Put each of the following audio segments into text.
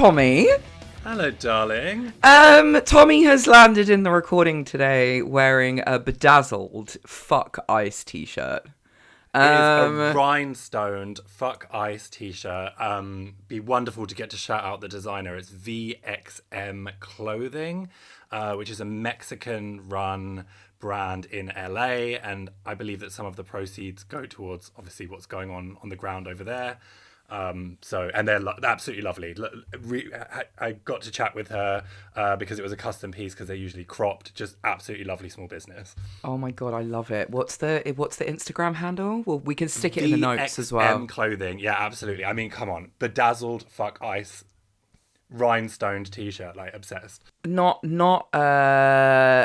Tommy. Hello, darling. Tommy has landed in the recording today wearing a bedazzled Fuck Ice t-shirt. It is a rhinestoned Fuck Ice t-shirt. Be wonderful to get to shout out the designer. It's VXM Clothing, which is a Mexican-run brand in LA, and I believe that some of the proceeds go towards obviously what's going on the ground over there. And they're absolutely lovely. I got to chat with her because it was a custom piece because they're usually cropped. Just absolutely lovely small business. Oh my god, I love it. What's the Instagram handle? Well, we can stick it in the notes as well. VXM Clothing, yeah, absolutely. I mean, come on, bedazzled Fuck Ice rhinestoned t-shirt, like obsessed. Not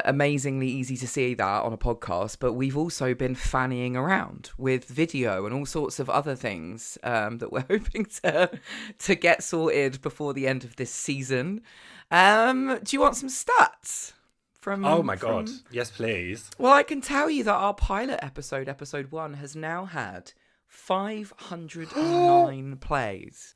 amazingly easy to see that on a podcast, but we've also been fannying around with video and all sorts of other things that we're hoping to get sorted before the end of this season. Do you want some stats? Oh my god, yes please. Well, I can tell you that our pilot episode 1, has now had 509 plays.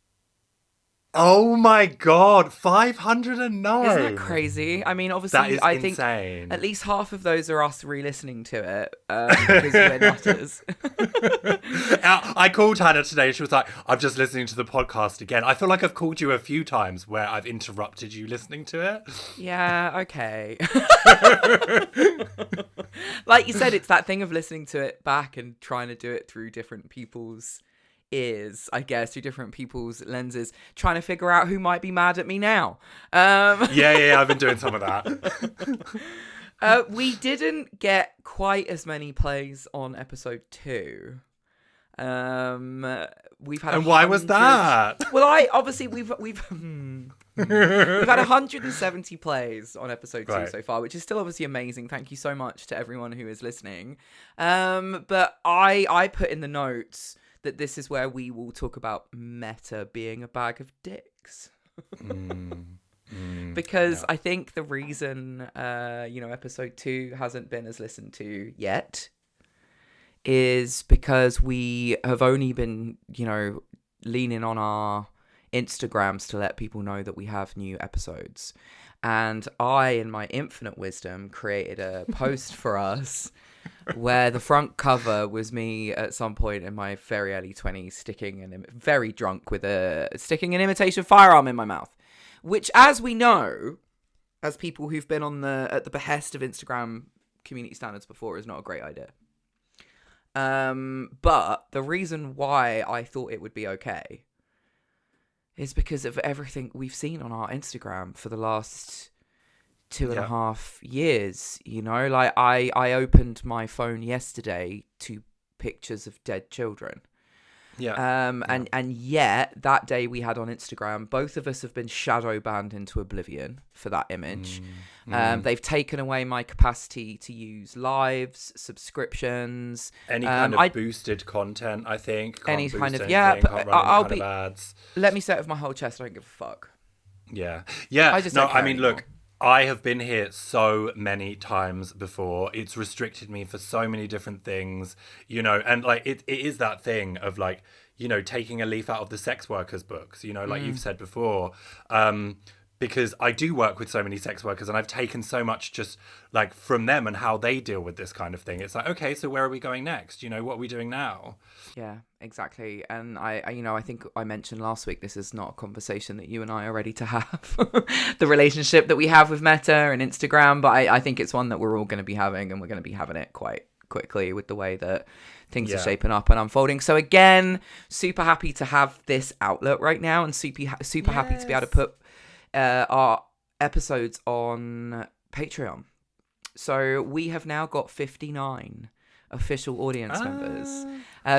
Oh my god, 509! Isn't that crazy? I mean, obviously, I think insane. at least half of those are us re-listening to it because we're nutters. I called Hannah today. She was like, I'm just listening to the podcast again. I feel like I've called you a few times where I've interrupted you listening to it. Yeah, okay. Like you said, it's that thing of listening to it back and trying to do it through different people's ears, I guess, through different people's lenses, trying to figure out who might be mad at me now. Yeah, I've been doing some of that. We didn't get quite as many plays on episode 2. We've had. And why was that? Well, we've had 170 plays on episode 2 so far, which is still obviously amazing. Thank you so much to everyone who is listening. But I put in the notes that this is where we will talk about Meta being a bag of dicks. Because I think the reason, episode 2 hasn't been as listened to yet is because we have only been, leaning on our Instagrams to let people know that we have new episodes. And I, in my infinite wisdom, created a post for us where the front cover was me at some point in my very early 20s very drunk with sticking an imitation firearm in my mouth, which, as we know, as people who've been at the behest of Instagram community standards before, is not a great idea. But the reason why I thought it would be okay is because of everything we've seen on our Instagram for the last 2.5 years. Like I opened my phone yesterday to pictures of dead children. And yet that day we had on Instagram, both of us have been shadow banned into oblivion for that image. They've taken away my capacity to use lives, subscriptions, any kind of boosted content. I think any kind of ads. Let me say it with my whole chest. I don't give a fuck. Yeah. Look, I have been here so many times before. It's restricted me for so many different things, and like it is that thing of like, taking a leaf out of the sex workers books, like you've said before, because I do work with so many sex workers and I've taken so much just like from them and how they deal with this kind of thing. It's like, okay, so where are we going next? What are we doing now? Yeah, exactly. And I think I mentioned last week, this is not a conversation that you and I are ready to have. The relationship that we have with Meta and Instagram, but I think it's one that we're all going to be having, and we're going to be having it quite quickly with the way that things are shaping up and unfolding. So again, super happy to have this outlet right now, and super happy to be able to put our episodes on Patreon. So we have now got 59 official audience members.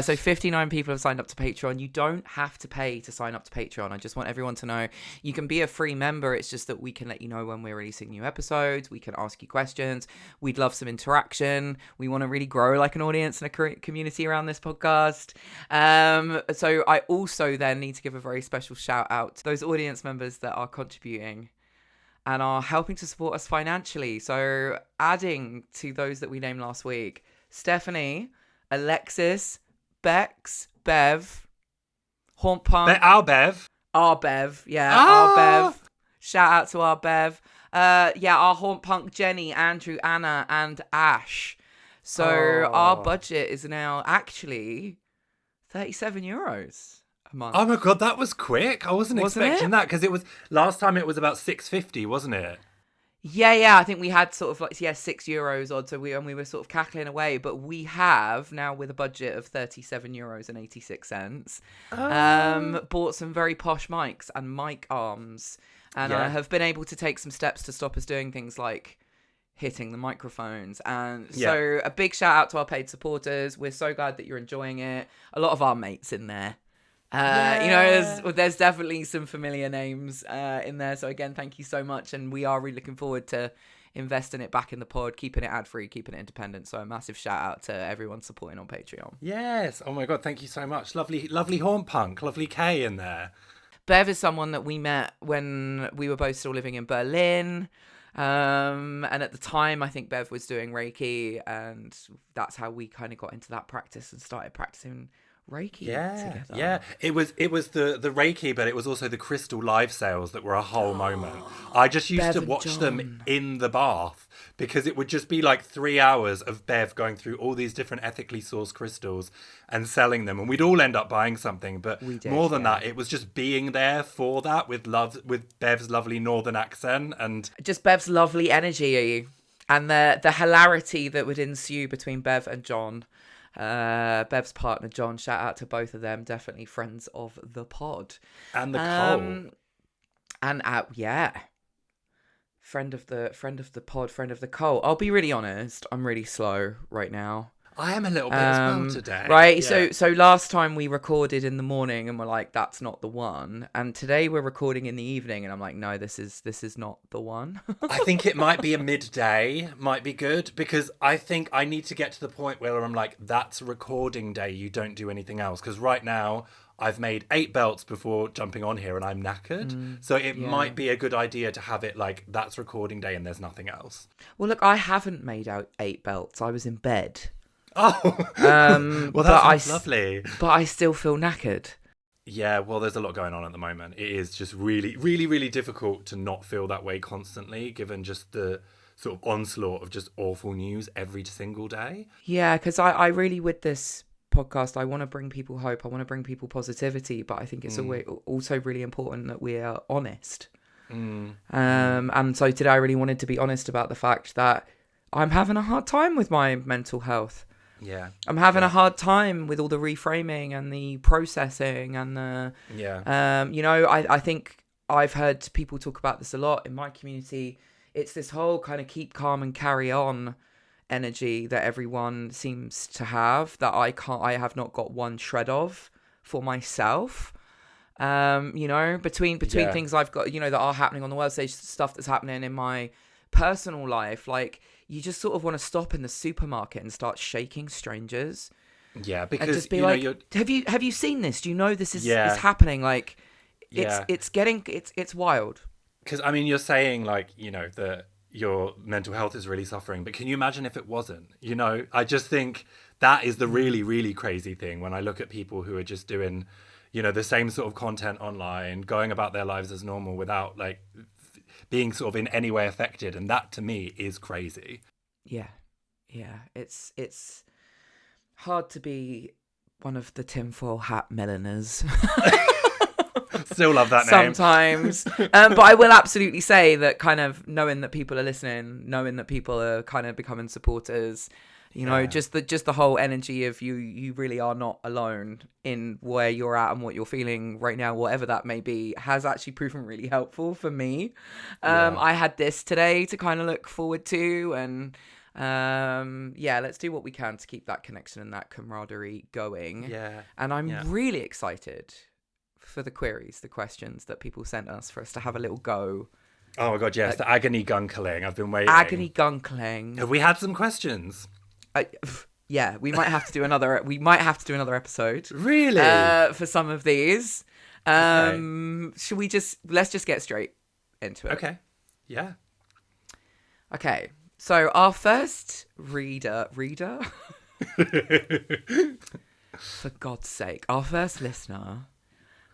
So 59 people have signed up to Patreon. You don't have to pay to sign up to Patreon. I just want everyone to know you can be a free member. It's just that we can let you know when we're releasing new episodes. We can ask you questions. We'd love some interaction. We want to really grow like an audience and a community around this podcast. So I also then need to give a very special shout out to those audience members that are contributing and are helping to support us financially. So adding to those that we named last week, Stephanie, Alexis, Bex, Bev, Haunt Punk. They're our Bev. Our Bev. Yeah, our Ah! Bev. Shout out to our Bev. Our Haunt Punk Jenny, Andrew, Anna, and Ash. So our Oh. budget is now actually €37 a Oh my month. God, that was quick. I wasn't Wasn't expecting it? that because it was last time it was about 650, wasn't it? Yeah. I think we had sort of like €6 odd, so we were sort of cackling away. But we have now with a budget of €37.86. Oh. Bought some very posh mics and mic arms, and I Yeah. have been able to take some steps to stop us doing things like hitting the microphones. And Yeah. so a big shout out to our paid supporters. We're so glad that you're enjoying it. A lot of our mates in there. Yeah. There's definitely some familiar names in there. So again, thank you so much. And we are really looking forward to investing it back in the pod, keeping it ad-free, keeping it independent. So a massive shout out to everyone supporting on Patreon. Yes. Oh my God, thank you so much. Lovely, lovely Haunt Punk, lovely Kay in there. Bev is someone that we met when we were both still living in Berlin. And at the time, I think Bev was doing Reiki, and that's how we kind of got into that practice and started practicing Reiki together. Yeah. It was the Reiki, but it was also the crystal live sales that were a whole moment. I just used Bev to and watch them John. in the bath because it would just be like 3 hours of Bev going through all these different ethically sourced crystals and selling them, and we'd all end up buying something. But We did, more than yeah. that, it was just being there for that with Bev's lovely northern accent and Just Bev's lovely energy and the hilarity that would ensue between Bev and John. Bev's partner John, shout out to both of them, definitely friends of the pod. the coal. And friend of the pod, friend of the Cole. I'll be really honest, I'm really slow right now. I am a little bit as well today. Right, Yeah. so last time we recorded in the morning and we're like, that's not the one. And today we're recording in the evening and I'm like, no, this is not the one. I think it might be a midday, might be good, because I think I need to get to the point where I'm like, that's recording day, you don't do anything else. Because right now, I've made 8 belts before jumping on here and I'm knackered. So it might be a good idea to have it like, that's recording day and there's nothing else. Well, look, I haven't made out 8 belts. I was in bed. Oh, well, that sounds lovely. But I still feel knackered. Yeah, well, there's a lot going on at the moment. It is just really, really, really difficult to not feel that way constantly, given just the sort of onslaught of just awful news every single day. Yeah, because I really, with this podcast, I want to bring people hope. I want to bring people positivity. But I think it's also really important that we are honest. And so today I really wanted to be honest about the fact that I'm having a hard time with my mental health. Yeah. I'm having a hard time with all the reframing and the processing and the... Yeah. I think I've heard people talk about this a lot in my community. It's this whole kind of keep calm and carry on energy that everyone seems to have that I have not got one shred of for myself. Between things I've got, that are happening on the world stage, stuff that's happening in my personal life, like you just sort of want to stop in the supermarket and start shaking strangers. Yeah, because and just be have you seen this? Do you know this is happening? Like, it's wild. Because I mean, you're saying like that your mental health is really suffering, but can you imagine if it wasn't? I just think that is the really, really crazy thing when I look at people who are just doing, the same sort of content online, going about their lives as normal without like being sort of in any way affected, and that to me is crazy. Yeah, it's hard to be one of the tinfoil hat milliners. Still love that name sometimes. But I will absolutely say that kind of knowing that people are listening, knowing that people are kind of becoming supporters, just the whole energy of you really are not alone in where you're at and what you're feeling right now, whatever that may be, has actually proven really helpful for me. I had this today to kind of look forward to, and let's do what we can to keep that connection and that camaraderie going. And I'm really excited for the queries, the questions that people sent us for us to have a little go. Oh my God, yes, the Agony Guncling. I've been waiting. Agony Guncling. Have we had some questions? We might have to do another. We might have to do another episode. Really? For some of these. Should we let's just get straight into it? Okay. Yeah. Okay. So our first reader. For God's sake, our first listener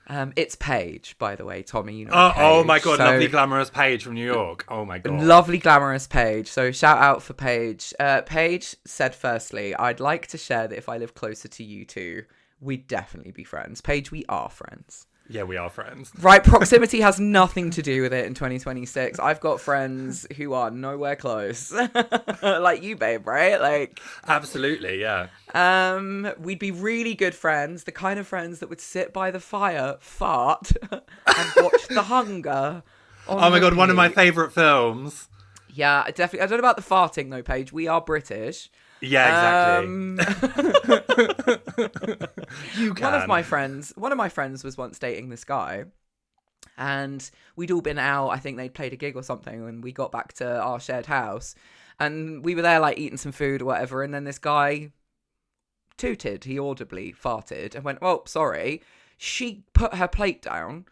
It's Paige, by the way, Tommy. You know. Oh Paige. my God, So, lovely glamorous Paige from New York. Oh my God. lovely glamorous Paige. So shout out for Paige. Paige said, firstly, I'd like to share that if I live closer to you two, we'd definitely be friends. Paige, we are friends. Yeah, we are friends. Right, proximity has nothing to do with it in 2026. I've got friends who are nowhere close. Like you, babe, right? Like, absolutely, yeah. we'd be really good friends, the kind of friends that would sit by the fire, fart, and watch The Hunger. Oh my God, one of my favourite films. Yeah, definitely. I don't know about the farting though, Paige. We are British. Yeah, exactly. You can. One of my friends was once dating this guy, and we'd all been out. I think they'd played a gig or something, and we got back to our shared house, and we were there like eating some food or whatever, and then this guy tooted. He audibly farted and went, "Oh, sorry." She put her plate down,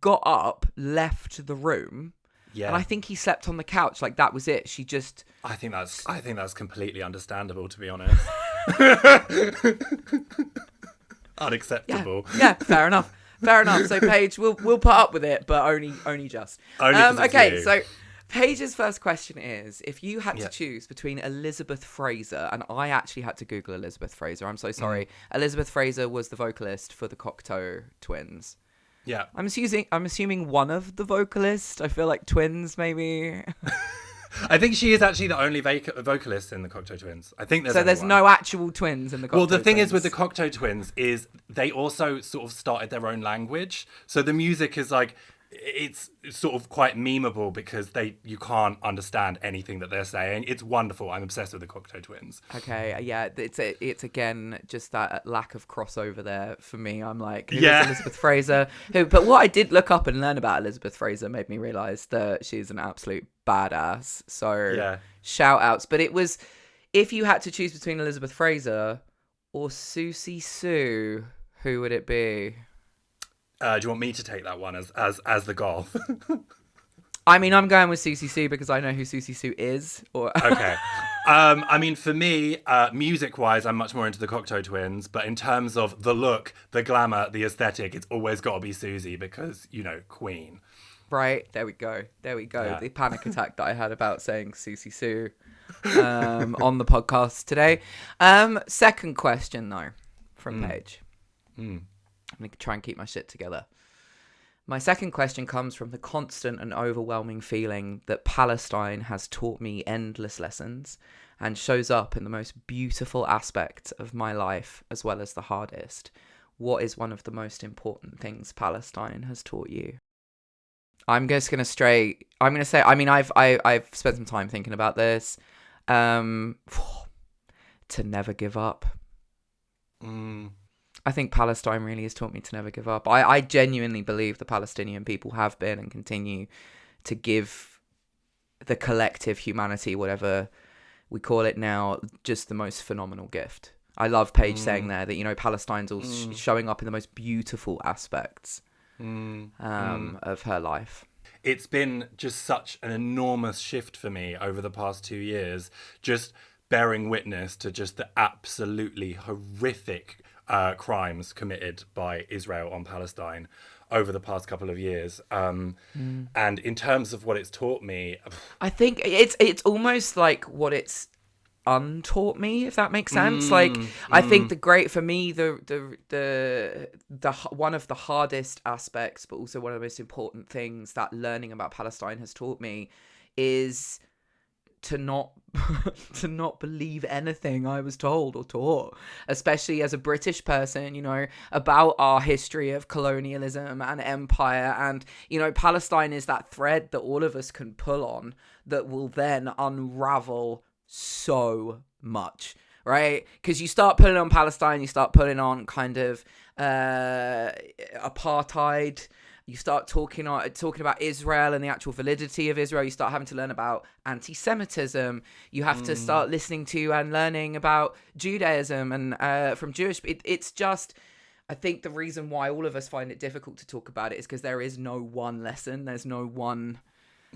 got up, left the room. Yeah. And I think he slept on the couch. Like, that was it. She just... I think that's completely understandable, to be honest. Unacceptable. Yeah, fair enough. Fair enough. So Paige, we'll put up with it, but only just. Only 'cause it's okay, you. so Paige's first question is, if you had to choose between Elizabeth Fraser, and I actually had to Google Elizabeth Fraser, I'm so sorry. Elizabeth Fraser was the vocalist for the Cocteau Twins. Yeah. I'm assuming one of the vocalists. I feel like twins, maybe. I think she is actually the only vocalist in the Cocteau Twins. I think there's no actual twins in the Cocteau Twins. Well, the thing is with the Cocteau Twins is they also sort of started their own language. So the music is like, it's sort of quite memeable because you can't understand anything that they're saying. It's wonderful. I'm obsessed with the Cocteau Twins. Okay, yeah, it's again just that lack of crossover there for me. I'm like, who's Elizabeth Fraser? But what I did look up and learn about Elizabeth Fraser made me realise that she's an absolute badass. So shout outs. But it was, if you had to choose between Elizabeth Fraser or Susie Sue, who would it be? Do you want me to take that one as the golf? I mean, I'm going with Susie Sue because I know who Susie Sue is. Okay. I mean, for me, music-wise, I'm much more into the Cocteau Twins. But in terms of the look, the glamour, the aesthetic, it's always got to be Susie because, Queen. Right. There we go. Yeah. The panic attack that I had about saying Susie Sue on the podcast today. Second question, though, from Paige. I'm going to try and keep my shit together. My second question comes from the constant and overwhelming feeling that Palestine has taught me endless lessons and shows up in the most beautiful aspects of my life as well as the hardest. What is one of the most important things Palestine has taught you? I'm just going to say, I mean, I've spent some time thinking about this. To never give up. I think Palestine really has taught me to never give up. I genuinely believe the Palestinian people have been and continue to give the collective humanity, whatever we call it now, just the most phenomenal gift. I love Paige saying there that, Palestine's all showing up in the most beautiful aspects of her life. It's been just such an enormous shift for me over the past 2 years, just bearing witness to just the absolutely horrific crimes committed by Israel on Palestine over the past couple of years. And in terms of what it's taught me, I think it's almost like what it's untaught me, if that makes sense. I think the one of the hardest aspects, but also one of the most important things that learning about Palestine has taught me is to not believe anything I was told or taught, especially as a British person, about our history of colonialism and empire. And, Palestine is that thread that all of us can pull on that will then unravel so much, right? Because you start pulling on Palestine, you start pulling on kind of apartheid. You start talking about Israel and the actual validity of Israel. You start having to learn about anti-Semitism. You have to start listening to and learning about Judaism and from Jewish. It's just, I think the reason why all of us find it difficult to talk about it is because there is no one lesson. There's no one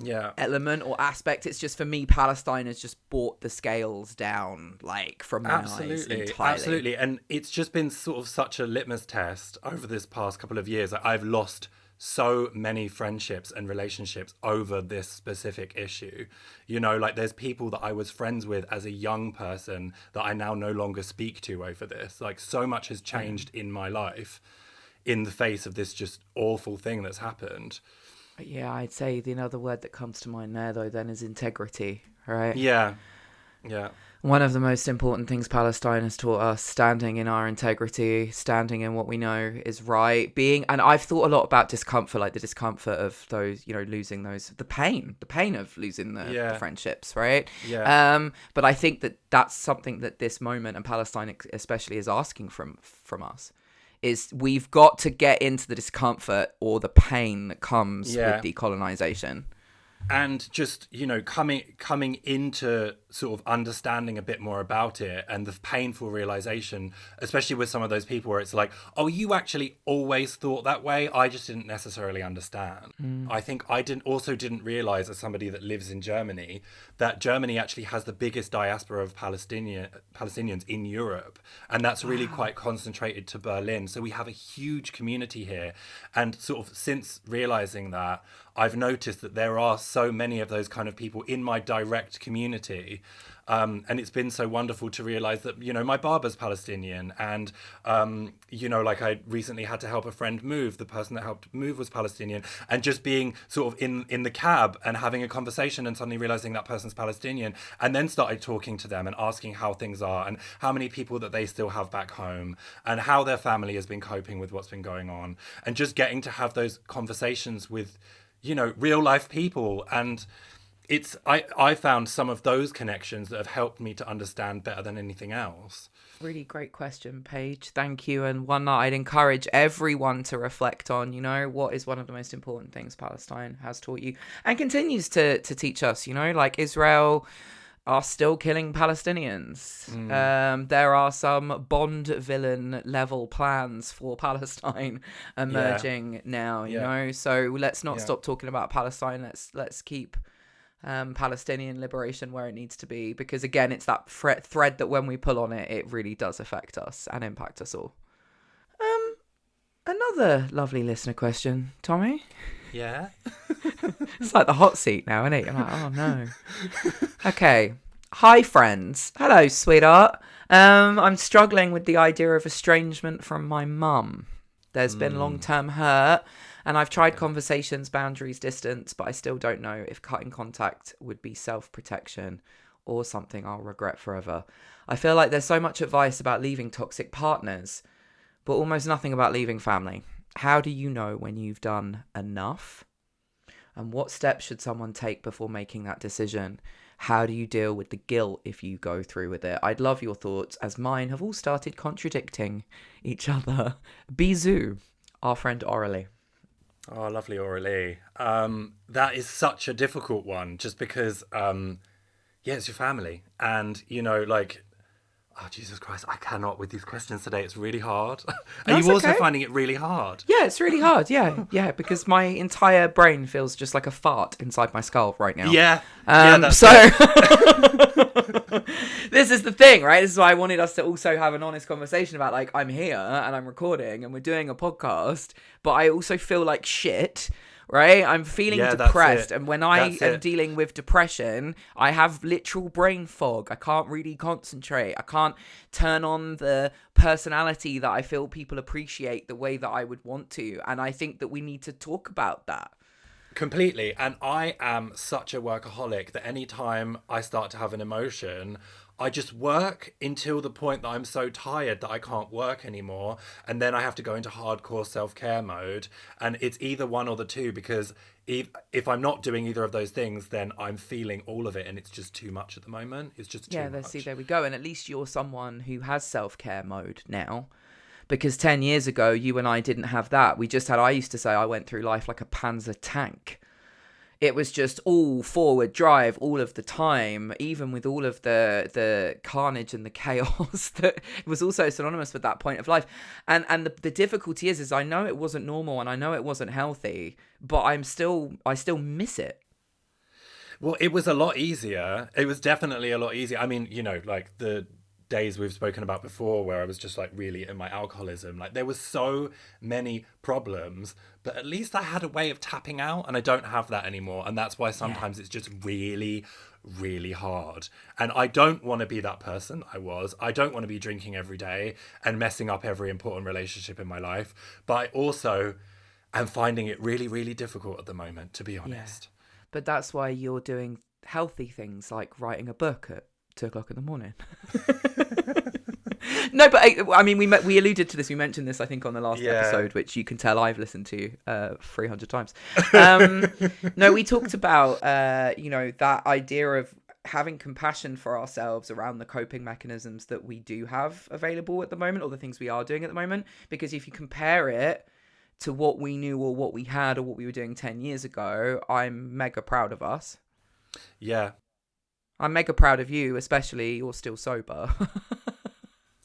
element or aspect. It's just, for me, Palestine has just brought the scales down, like, from my eyes entirely. Absolutely. And it's just been sort of such a litmus test over this past couple of years. Like, I've lost so many friendships and relationships over this specific issue. You know, like, there's people that I was friends with as a young person that I now no longer speak to over this. Like, so much has changed in my life in the face of this just awful thing that's happened. Yeah, I'd say the another word that comes to mind there, though, then is integrity, right? Yeah. One of the most important things Palestine has taught us, standing in our integrity, standing in what we know is right, and I've thought a lot about discomfort, like the discomfort of those, you know, losing those, the pain of losing the friendships, right? Yeah. But I think that that's something that this moment, and Palestine especially, is asking from us. Is we've got to get into the discomfort or the pain that comes with decolonization. And just, you know, coming into sort of understanding a bit more about it, and the painful realization, especially with some of those people where it's like, oh, you actually always thought that way. I just didn't necessarily understand. I think I didn't realize, as somebody that lives in Germany, that Germany actually has the biggest diaspora of Palestinians in Europe. And that's really quite concentrated to Berlin. So we have a huge community here. And sort of since realizing that, I've noticed that there are so many of those kind of people in my direct community. And it's been so wonderful to realize that, you know, my barber's Palestinian, and, you know, like, I recently had to help a friend move. The person that helped move was Palestinian, and just being sort of in the cab and having a conversation and suddenly realizing that person's Palestinian, and then started talking to them and asking how things are and how many people that they still have back home and how their family has been coping with what's been going on, and just getting to have those conversations with, you know, real life people. And I found some of those connections that have helped me to understand better than anything else. Really great question, Paige. Thank you. And one that I'd encourage everyone to reflect on, you know, what is one of the most important things Palestine has taught you and continues to teach us, you know, like Israel are still killing Palestinians. There are some Bond villain level plans for Palestine emerging now, you know, so let's not stop talking about Palestine. Let's keep Palestinian liberation where it needs to be, because again, it's that thread that when we pull on it, it really does affect us and impact us all. Another lovely listener question, Tommy. Yeah. It's like the hot seat now, isn't it? You're like, oh no. Okay. Hi friends. Hello, sweetheart. I'm struggling with the idea of estrangement from my mum. There's been long-term hurt, and I've tried conversations, boundaries, distance, but I still don't know if cutting contact would be self-protection or something I'll regret forever. I feel like there's so much advice about leaving toxic partners, but almost nothing about leaving family. How do you know when you've done enough? And what steps should someone take before making that decision? How do you deal with the guilt if you go through with it? I'd love your thoughts, as mine have all started contradicting each other. Bisous, our friend Aurelie. Oh, lovely Aurelie. That is such a difficult one, just because, it's your family. And, you know, like, oh, Jesus Christ, I cannot with these questions today. It's really hard. Are you also finding it really hard? Yeah, it's really hard. Yeah, because my entire brain feels just like a fart inside my skull right now. Yeah. This is the thing, right? This is why I wanted us to also have an honest conversation about, like, I'm here and I'm recording and we're doing a podcast, but I also feel like shit. Right? I'm feeling depressed. And when I am dealing with depression, I have literal brain fog. I can't really concentrate. I can't turn on the personality that I feel people appreciate the way that I would want to. And I think that we need to talk about that. Completely. And I am such a workaholic that anytime I start to have an emotion, I just work until the point that I'm so tired that I can't work anymore. And then I have to go into hardcore self-care mode. And it's either one or the two, because if I'm not doing either of those things, then I'm feeling all of it. And it's just too much at the moment. It's just too much. See, there we go. And at least you're someone who has self-care mode now. Because 10 years ago, you and I didn't have that. I used to say I went through life like a Panzer tank. It was just all forward drive all of the time, even with all of the carnage and the chaos that it was also synonymous with that point of life. And the difficulty is I know it wasn't normal and I know it wasn't healthy, but I still miss it. Well, it was a lot easier. It was definitely a lot easier. I mean, like the days we've spoken about before where I was just like really in my alcoholism, like there was so many problems, but at least I had a way of tapping out, and I don't have that anymore. And that's why sometimes it's just really, really hard. And I don't want to be that person I don't want to be drinking every day and messing up every important relationship in my life. But I also am finding it really, really difficult at the moment, to be honest. But that's why you're doing healthy things like writing a book at 2 o'clock in the morning. No, but I mean, we alluded to this. We mentioned this, I think, on the last episode, which you can tell I've listened to 300 times. No, we talked about, that idea of having compassion for ourselves around the coping mechanisms that we do have available at the moment, or the things we are doing at the moment. Because if you compare it to what we knew or what we had or what we were doing 10 years ago, I'm mega proud of us. Yeah. I'm mega proud of you, especially you're still sober.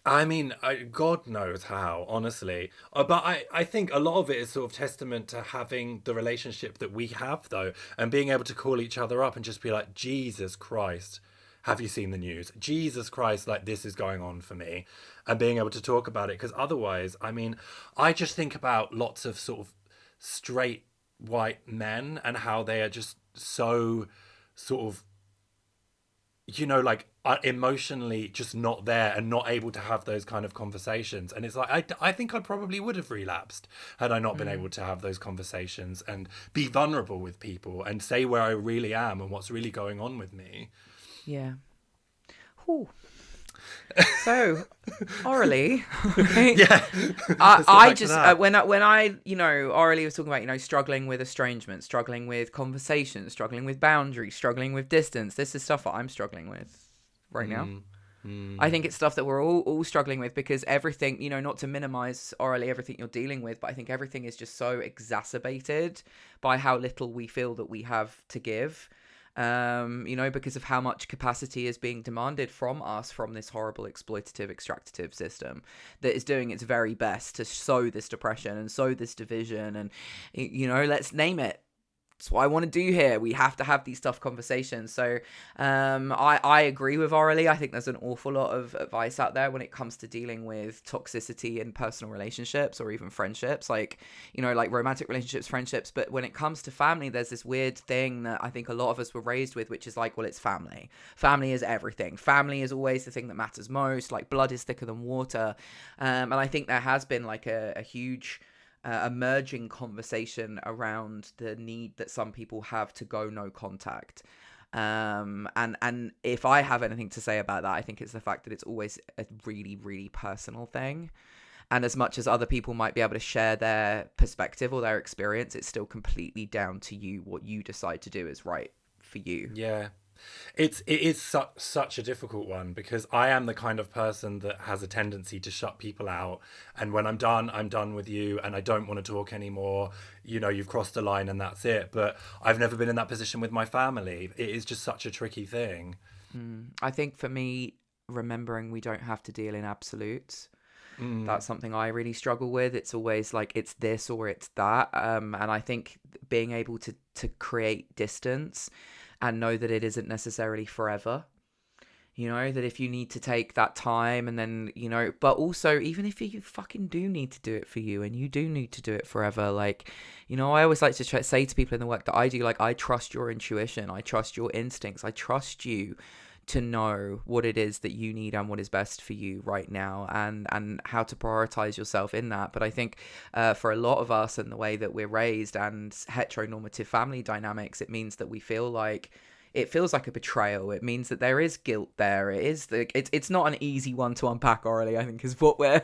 I mean, God knows how, honestly. But I think a lot of it is sort of testament to having the relationship that we have, though, and being able to call each other up and just be like, Jesus Christ, have you seen the news? Jesus Christ, like this is going on for me. And being able to talk about it. Because otherwise, I mean, I just think about lots of sort of straight white men and how they are just so sort of, like emotionally just not there and not able to have those kind of conversations. And it's like, I think I probably would have relapsed had I not been able to have those conversations and be vulnerable with people and say where I really am and what's really going on with me. Yeah. Whew. So, orally, right? Yeah. I just when I orally was talking about struggling with estrangement, struggling with conversation, struggling with boundaries, struggling with distance. This is stuff that I'm struggling with right now. I think it's stuff that we're all struggling with, because everything, not to minimize orally everything you're dealing with, but I think everything is just so exacerbated by how little we feel that we have to give. Because of how much capacity is being demanded from us from this horrible exploitative extractive system that is doing its very best to sow this depression and sow this division. And let's name it. That's what I want to do here. We have to have these tough conversations. So I agree with Aurelie. I think there's an awful lot of advice out there when it comes to dealing with toxicity in personal relationships or even friendships, like romantic relationships, friendships. But when it comes to family, there's this weird thing that I think a lot of us were raised with, which is like, well, it's family. Family is everything. Family is always the thing that matters most. Like blood is thicker than water. And I think there has been like a huge emerging conversation around the need that some people have to go no contact. And if I have anything to say about that, I think it's the fact that it's always a really, really personal thing. And as much as other people might be able to share their perspective or their experience, it's still completely down to you what you decide to do is right for you. Yeah. It is such a difficult one, because I am the kind of person that has a tendency to shut people out, and when I'm done with you and I don't want to talk anymore. You've crossed the line and that's it. But I've never been in that position with my family. It is just such a tricky thing. I think for me, remembering we don't have to deal in absolutes. That's something I really struggle with. It's always like it's this or it's that. And I think being able to create distance and know that it isn't necessarily forever, that if you need to take that time and then, but also even if you fucking do need to do it for you and you do need to do it forever, like, I always like to say to people in the work that I do, like, I trust your intuition. I trust your instincts. I trust you to know what it is that you need and what is best for you right now, and how to prioritize yourself in that. But I think for a lot of us and the way that we're raised and heteronormative family dynamics, it means that it feels like a betrayal. It means that there is guilt there. It's not an easy one to unpack orally, I think, is what we're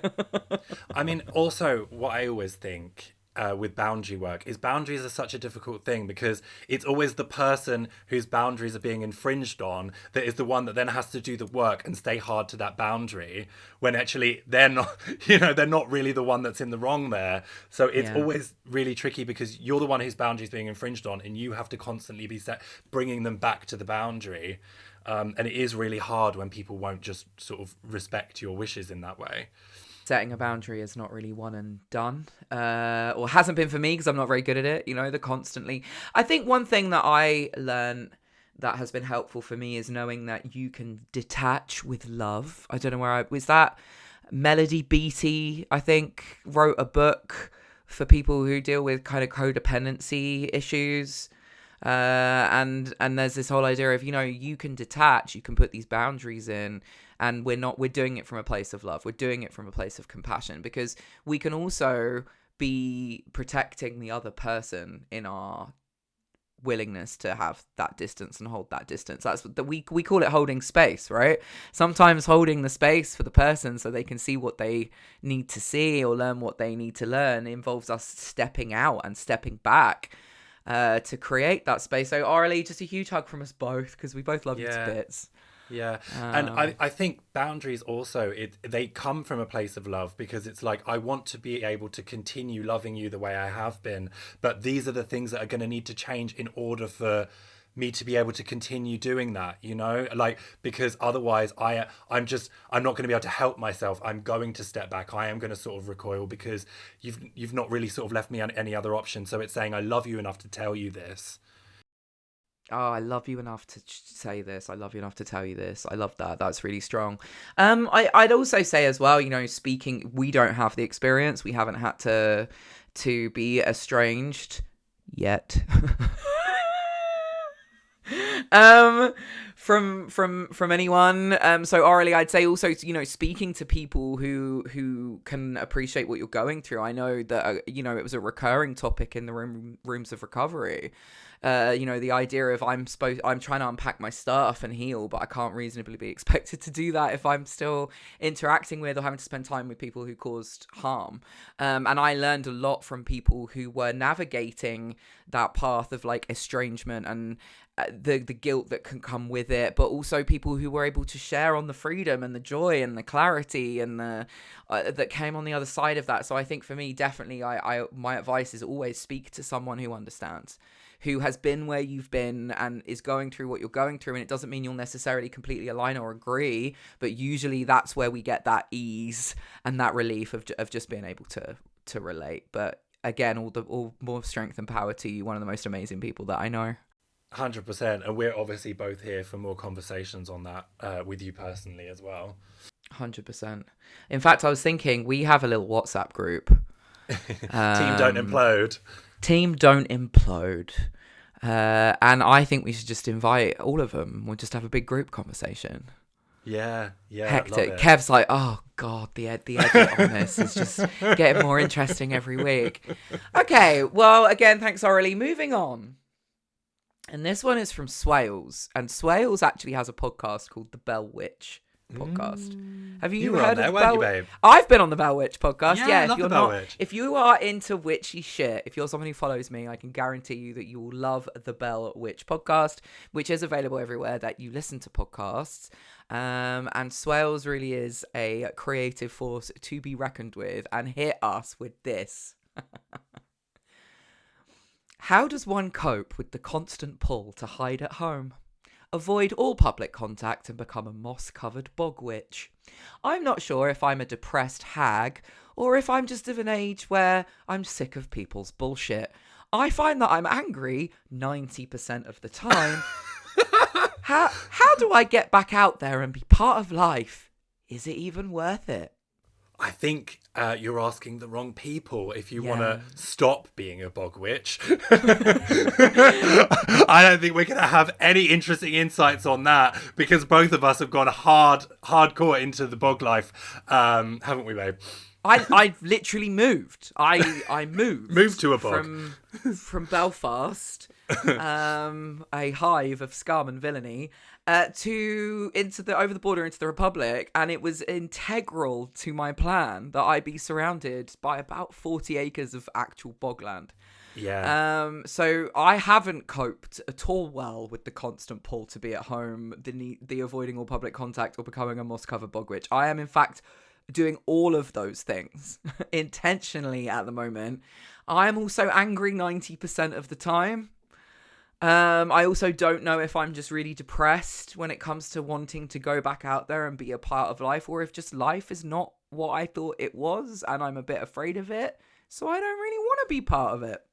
I mean, also what I always think with boundary work is boundaries are such a difficult thing, because it's always the person whose boundaries are being infringed on that is the one that then has to do the work and stay hard to that boundary, when actually they're not, they're not really the one that's in the wrong there. So it's always really tricky, because you're the one whose boundary is being infringed on, and you have to constantly be bringing them back to the boundary. And it is really hard when people won't just sort of respect your wishes in that way. Setting a boundary is not really one and done, or hasn't been for me, because I'm not very good at it. I think one thing that I learned that has been helpful for me is knowing that you can detach with love. I don't know where was that Melody Beattie, I think, wrote a book for people who deal with kind of codependency issues. And there's this whole idea of, you can detach, you can put these boundaries in, and we're doing it from a place of love. We're doing it from a place of compassion, because we can also be protecting the other person in our willingness to have that distance and hold that distance. That's what we call it, holding space, right? Sometimes holding the space for the person so they can see what they need to see or learn what they need to learn involves us stepping out and stepping back to create that space. So Arlie, just a huge hug from us both, because we both love you to bits. Yeah. And I think boundaries also, they come from a place of love, because it's like, I want to be able to continue loving you the way I have been, but these are the things that are going to need to change in order for me to be able to continue doing that, like, because otherwise I'm not going to be able to help myself. I'm going to step back. I am going to sort of recoil, because you've not really sort of left me any other option. So it's saying, I love you enough to tell you this. Oh, I love you enough to say this. I love you enough to tell you this. I love that. That's really strong. I'd also say as well, speaking, we don't have the experience. We haven't had to be estranged yet. From anyone. So Aurelie, I'd say also, speaking to people who can appreciate what you're going through. I know that it was a recurring topic in the rooms of recovery. The idea of I'm trying to unpack my stuff and heal, but I can't reasonably be expected to do that if I'm still interacting with or having to spend time with people who caused harm. And I learned a lot from people who were navigating that path of like estrangement and the guilt that can come with it, but also people who were able to share on the freedom and the joy and the clarity and the that came on the other side of that. So I think for me, definitely, my advice is always speak to someone who understands, who has been where you've been and is going through what you're going through. And it doesn't mean you'll necessarily completely align or agree, but usually that's where we get that ease and that relief of just being able to relate. But again, all more strength and power to you. One of the most amazing people that I know. 100%. And we're obviously both here for more conversations on that with you personally as well. 100%. In fact, I was thinking we have a little WhatsApp group. Team Don't Implode. Team Don't Implode. And I think we should just invite all of them. We'll just have a big group conversation. Yeah. Hectic. Kev's like, oh God, the edit on this is just getting more interesting every week. Okay, well, again, thanks, Aurelie. Moving on. And this one is from Swales. And Swales actually has a podcast called The Bell Witch podcast. Have you heard of Bell Witch? Babe? I've been on the Bell Witch podcast. Yeah, I love the Bell Witch. If you are into witchy shit, if you're someone who follows me, I can guarantee you that you will love the Bell Witch podcast, which is available everywhere that you listen to podcasts. And Swales really is a creative force to be reckoned with. And hit us with this. How does one cope with the constant pull to hide at home? Avoid all public contact and become a moss-covered bog witch. I'm not sure if I'm a depressed hag or if I'm just of an age where I'm sick of people's bullshit. I find that I'm angry 90% of the time. How do I get back out there and be part of life? Is it even worth it? I think you're asking the wrong people if you want to stop being a bog witch. I don't think we're going to have any interesting insights on that, because both of us have gone hardcore into the bog life, haven't we, babe? I literally moved. I moved to a bog from Belfast, a hive of scum and villainy, over the border into the Republic, and it was integral to my plan that I be surrounded by about 40 acres of actual bogland. Yeah. So I haven't coped at all well with the constant pull to be at home, the avoiding all public contact, or becoming a moss-covered bog witch. I am, in fact, doing all of those things intentionally at the moment. I am also angry 90% of the time. I also don't know if I'm just really depressed when it comes to wanting to go back out there and be a part of life, or if just life is not what I thought it was and I'm a bit afraid of it, so I don't really want to be part of it.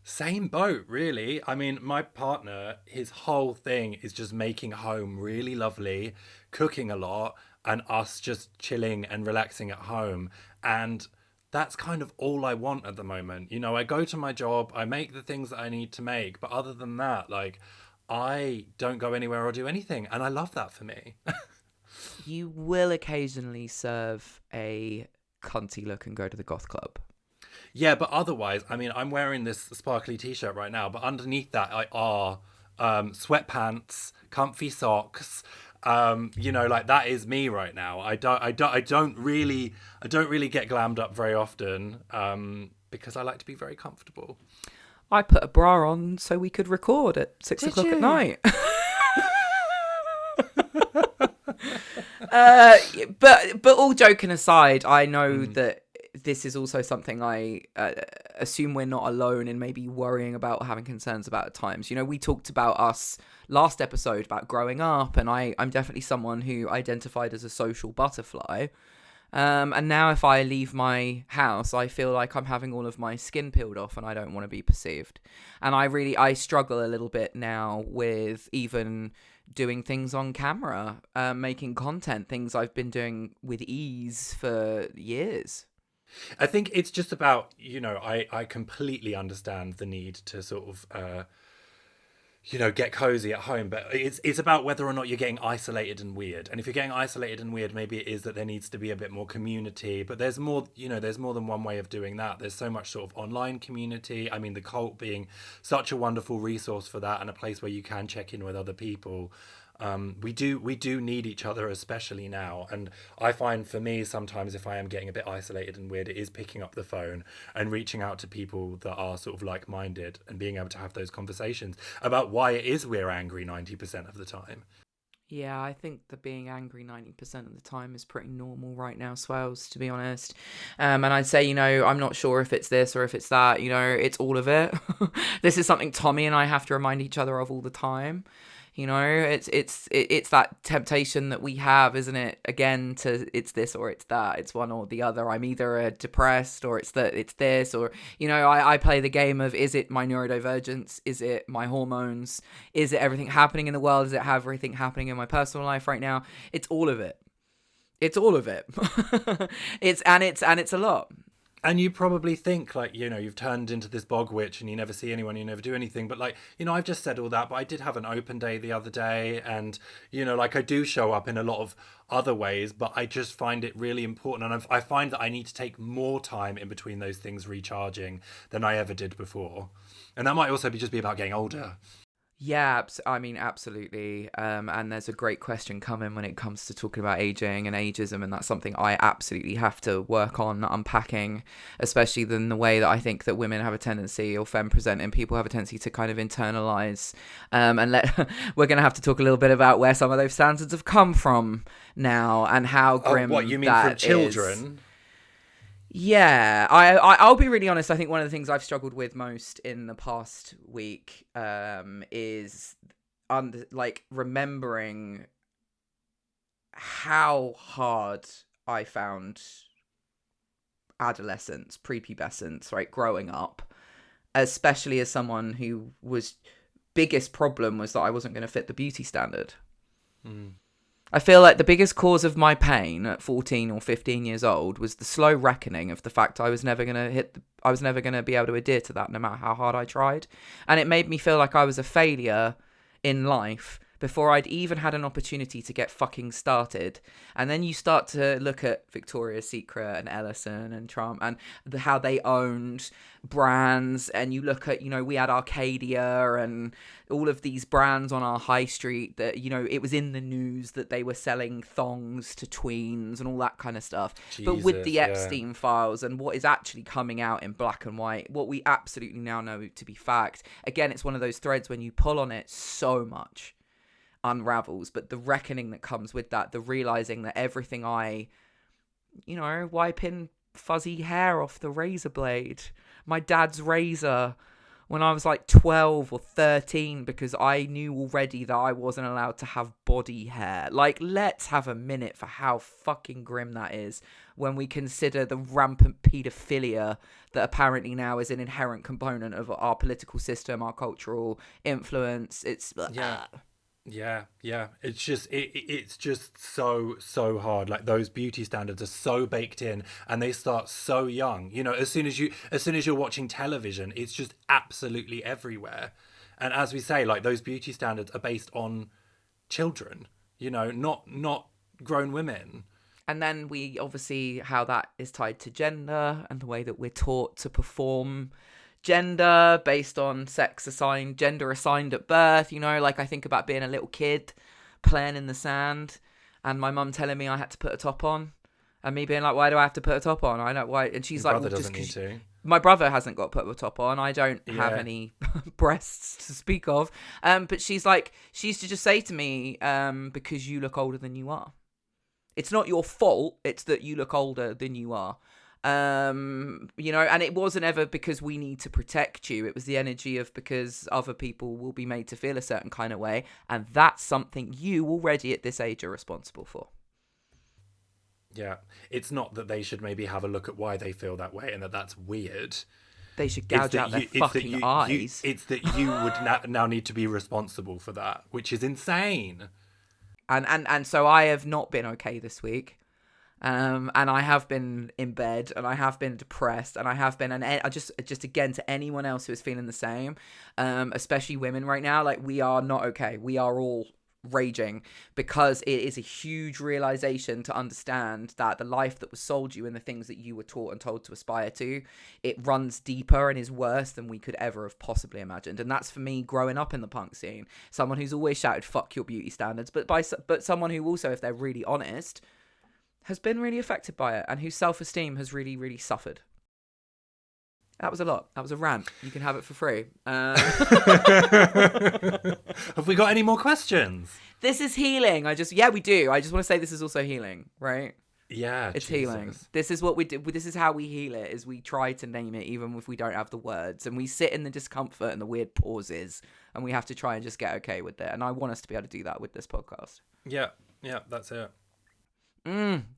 Same boat, really. I mean, my partner, his whole thing is just making home really lovely, cooking a lot, and us just chilling and relaxing at home. And that's kind of all I want at the moment. You know, I go to my job, I make the things that I need to make, but other than that, like, I don't go anywhere or do anything. And I love that for me. You will occasionally serve a cunty look and go to the goth club. Yeah, but otherwise, I mean, I'm wearing this sparkly t-shirt right now, but underneath that I are sweatpants, comfy socks. You know, like that is me right now. I don't really get glammed up very often because I like to be very comfortable. I put a bra on so we could record at 6 Did o'clock you? at night. But all joking aside, I know that this is also something I assume we're not alone in maybe worrying about or having concerns about at times. You know, we talked about us last episode about growing up, and I'm definitely someone who identified as a social butterfly. And now if I leave my house, I feel like I'm having all of my skin peeled off and I don't want to be perceived. And I struggle a little bit now with even doing things on camera, making content, things I've been doing with ease for years. I think it's just about, you know, I completely understand the need to sort of you know, get cozy at home, but it's about whether or not you're getting isolated and weird. And if you're getting isolated and weird, maybe it is that there needs to be a bit more community, but there's more, you know, there's more than one way of doing that. There's so much sort of online community. I mean, the cult being such a wonderful resource for that and a place where you can check in with other people. We do need each other, especially now. And I find for me, sometimes if I am getting a bit isolated and weird, it is picking up the phone and reaching out to people that are sort of like-minded and being able to have those conversations about why it is we're angry 90% of the time. Yeah, I think that being angry 90% of the time is pretty normal right now, Swells, to be honest. And I'd say, you know, I'm not sure if it's this or if it's that, you know, it's all of it. This is something Tommy and I have to remind each other of all the time. You know, it's that temptation that we have, isn't it? Again, to it's this or it's that. It's one or the other. I'm either depressed or it's this, or, you know, I play the game of, is it my neurodivergence? Is it my hormones? Is it everything happening in the world? Is it everything happening in my personal life right now? It's all of it. It's all of it. it's a lot. And you probably think, like, you know, you've turned into this bog witch and you never see anyone, you never do anything. But, like, you know, I've just said all that, but I did have an open day the other day. And, you know, like, I do show up in a lot of other ways, but I just find it really important. And I find that I need to take more time in between those things recharging than I ever did before. And that might also just be about getting older. Yeah, I mean, absolutely. And there's a great question coming when it comes to talking about aging and ageism, and that's something I absolutely have to work on unpacking, especially in the way that I think that women have a tendency, or femme presenting people have a tendency to kind of internalize. We're going to have to talk a little bit about where some of those standards have come from now and how grim what you mean that from children? is. Yeah, I'll be really honest. I think one of the things I've struggled with most in the past week is remembering how hard I found adolescence, prepubescence, right, growing up, especially as someone who was biggest problem was that I wasn't going to fit the beauty standard. I feel like the biggest cause of my pain at 14 or 15 years old was the slow reckoning of the fact I was never going to be able to adhere to that no matter how hard I tried. And it made me feel like I was a failure in life before I'd even had an opportunity to get fucking started. And then you start to look at Victoria's Secret and Ellison and Trump and how they owned brands. And you look at, you know, we had Arcadia and all of these brands on our high street that, you know, it was in the news that they were selling thongs to tweens and all that kind of stuff. But with the Epstein files and what is actually coming out in black and white, what we absolutely now know to be fact, again, it's one of those threads when you pull on it so much unravels, but the reckoning that comes with that, the realizing that everything wiping fuzzy hair off the razor blade, my dad's razor, when I was like 12 or 13 because I knew already that I wasn't allowed to have body hair. Like, let's have a minute for how fucking grim that is when we consider the rampant paedophilia that apparently now is an inherent component of our political system, our cultural influence. It's... Yeah. It's just so hard. Like, those beauty standards are so baked in, and they start so young. You know, as soon as you're watching television, it's just absolutely everywhere. And as we say, like, those beauty standards are based on children. You know, not grown women. And then we obviously how that is tied to gender and the way that we're taught to perform gender based on gender assigned at birth. You know, like, I think about being a little kid playing in the sand and my mum telling me I had to put a top on and me being like, why do I have to put a top on? I know why. And she's like, well, just because my brother hasn't got to put a top on. I don't have any breasts to speak of. But she's like, she used to just say to me, because you look older than you are. It's not your fault. It's that you look older than you are. You know, and it wasn't ever because we need to protect you. It was the energy of because other people will be made to feel a certain kind of way, and that's something you already at this age are responsible for. Yeah, it's not that they should maybe have a look at why they feel that way and that that's weird. They should gouge out their fucking eyes. It's that you would now need to be responsible for that, which is insane. And so I have not been okay this week. And I have been in bed, and I have been depressed, and I have been, and I just again, to anyone else who is feeling the same, especially women right now, like, we are not okay. We are all raging because it is a huge realization to understand that the life that was sold you and the things that you were taught and told to aspire to, it runs deeper and is worse than we could ever have possibly imagined. And that's for me growing up in the punk scene, someone who's always shouted fuck your beauty standards, but someone who also, if they're really honest, has been really affected by it and whose self-esteem has really, really suffered. That was a lot. That was a rant. You can have it for free. Have we got any more questions? This is healing. We do. I just want to say this is also healing, right? Yeah, it's healing. This is what we do. This is how we heal it, is we try to name it even if we don't have the words, and we sit in the discomfort and the weird pauses, and we have to try and just get okay with it. And I want us to be able to do that with this podcast. Yeah, that's it.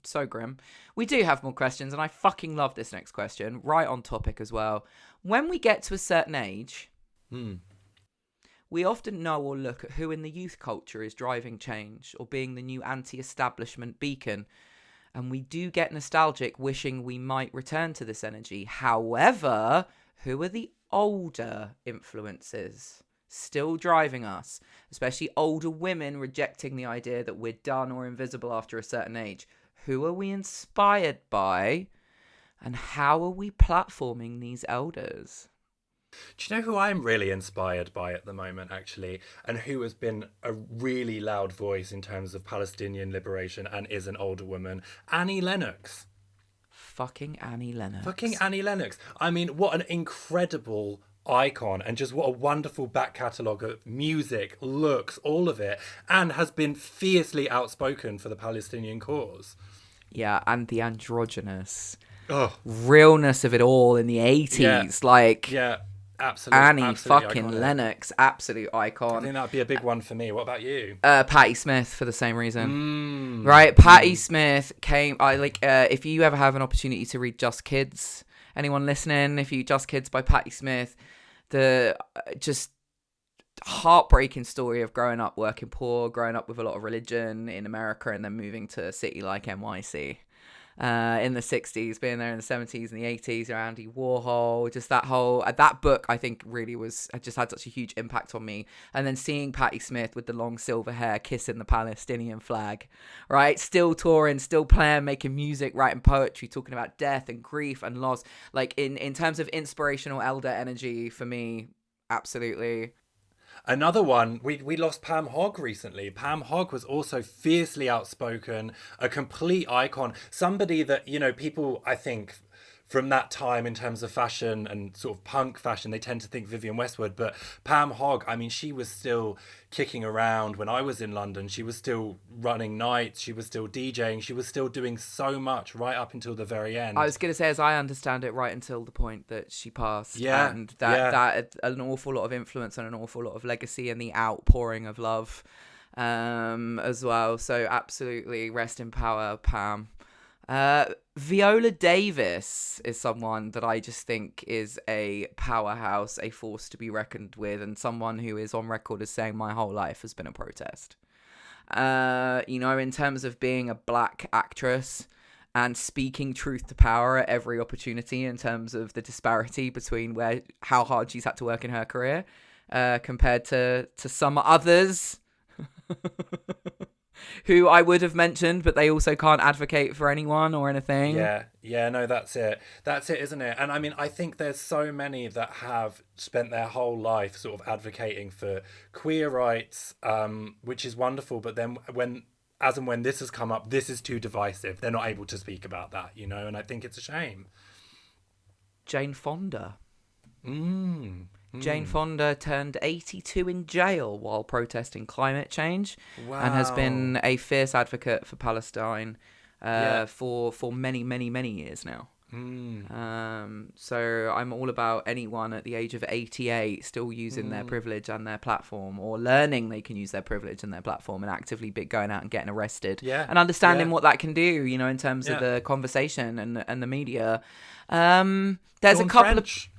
So grim. We do have more questions, and I fucking love this next question. Right on topic as well. When we get to a certain age, we often know or look at who in the youth culture is driving change or being the new anti-establishment beacon, and we do get nostalgic, wishing we might return to this energy. However, who are the older influences still driving us, especially older women rejecting the idea that we're done or invisible after a certain age? Who are we inspired by, and how are we platforming these elders? Do you know who I'm really inspired by at the moment, actually, and who has been a really loud voice in terms of Palestinian liberation and is an older woman? Annie Lennox. Fucking Annie Lennox. I mean, what an incredible icon, and just what a wonderful back catalogue of music, looks, all of it, and has been fiercely outspoken for the Palestinian cause. Yeah, and the androgynous realness of it all in the 80s. Yeah, absolutely. Annie fucking iconic. Lennox, absolute icon. I think that'd be a big one for me. What about you? Patti Smith, for the same reason. Right, Patti Smith came. If you ever have an opportunity to read Just Kids, anyone listening, if you Just Kids by Patti Smith, the just heartbreaking story of growing up working poor, growing up with a lot of religion in America, and then moving to a city like NYC in the 60s, being there in the 70s and the 80s around Andy Warhol. Just that whole that book, I think, really just had such a huge impact on me. And then seeing Patti Smith with the long silver hair kissing the Palestinian flag, right, still touring, still playing, making music, writing poetry, talking about death and grief and loss, like in terms of inspirational elder energy, for me, absolutely. Another one, we lost Pam Hogg recently. Pam Hogg was also fiercely outspoken, a complete icon, somebody that, you know, people, I think, from that time in terms of fashion and sort of punk fashion, they tend to think Vivienne Westwood. But Pam Hogg, I mean, she was still kicking around when I was in London. She was still running nights. She was still DJing. She was still doing so much right up until the very end. I was going to say, as I understand it, right until the point that she passed. Yeah. And that had an awful lot of influence and an awful lot of legacy and the outpouring of love as well. So absolutely rest in power, Pam. Viola Davis is someone that I just think is a powerhouse, a force to be reckoned with, and someone who is on record as saying my whole life has been a protest. In terms of being a black actress and speaking truth to power at every opportunity in terms of the disparity between how hard she's had to work in her career compared to some others who I would have mentioned, but they also can't advocate for anyone or anything. Yeah, no, that's it, isn't it? And I mean, I think there's so many that have spent their whole life sort of advocating for queer rights, which is wonderful, but then when this has come up, this is too divisive. They're not able to speak about that, and I think it's a shame. Jane Fonda. Jane Fonda turned 82 in jail while protesting climate change. Wow. And has been a fierce advocate for Palestine for many, many, many years now. So I'm all about anyone at the age of 88 still using their privilege and their platform, or learning they can use their privilege and their platform, and actively going out and getting arrested and understanding what that can do, in terms of the conversation and the media. There's Dawn a couple French.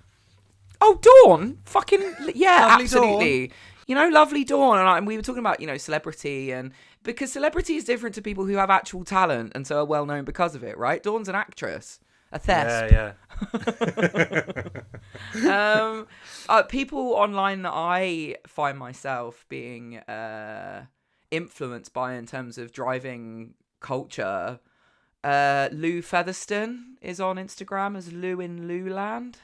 Oh, Dawn! Fucking, yeah, Lovely absolutely. Dawn. Lovely Dawn. And we were talking about, celebrity, and because celebrity is different to people who have actual talent and so are well known because of it, right? Dawn's an actress, a thesp. Yeah. People online that I find myself being influenced by in terms of driving culture, Lou Featherston is on Instagram as Lou in Louland.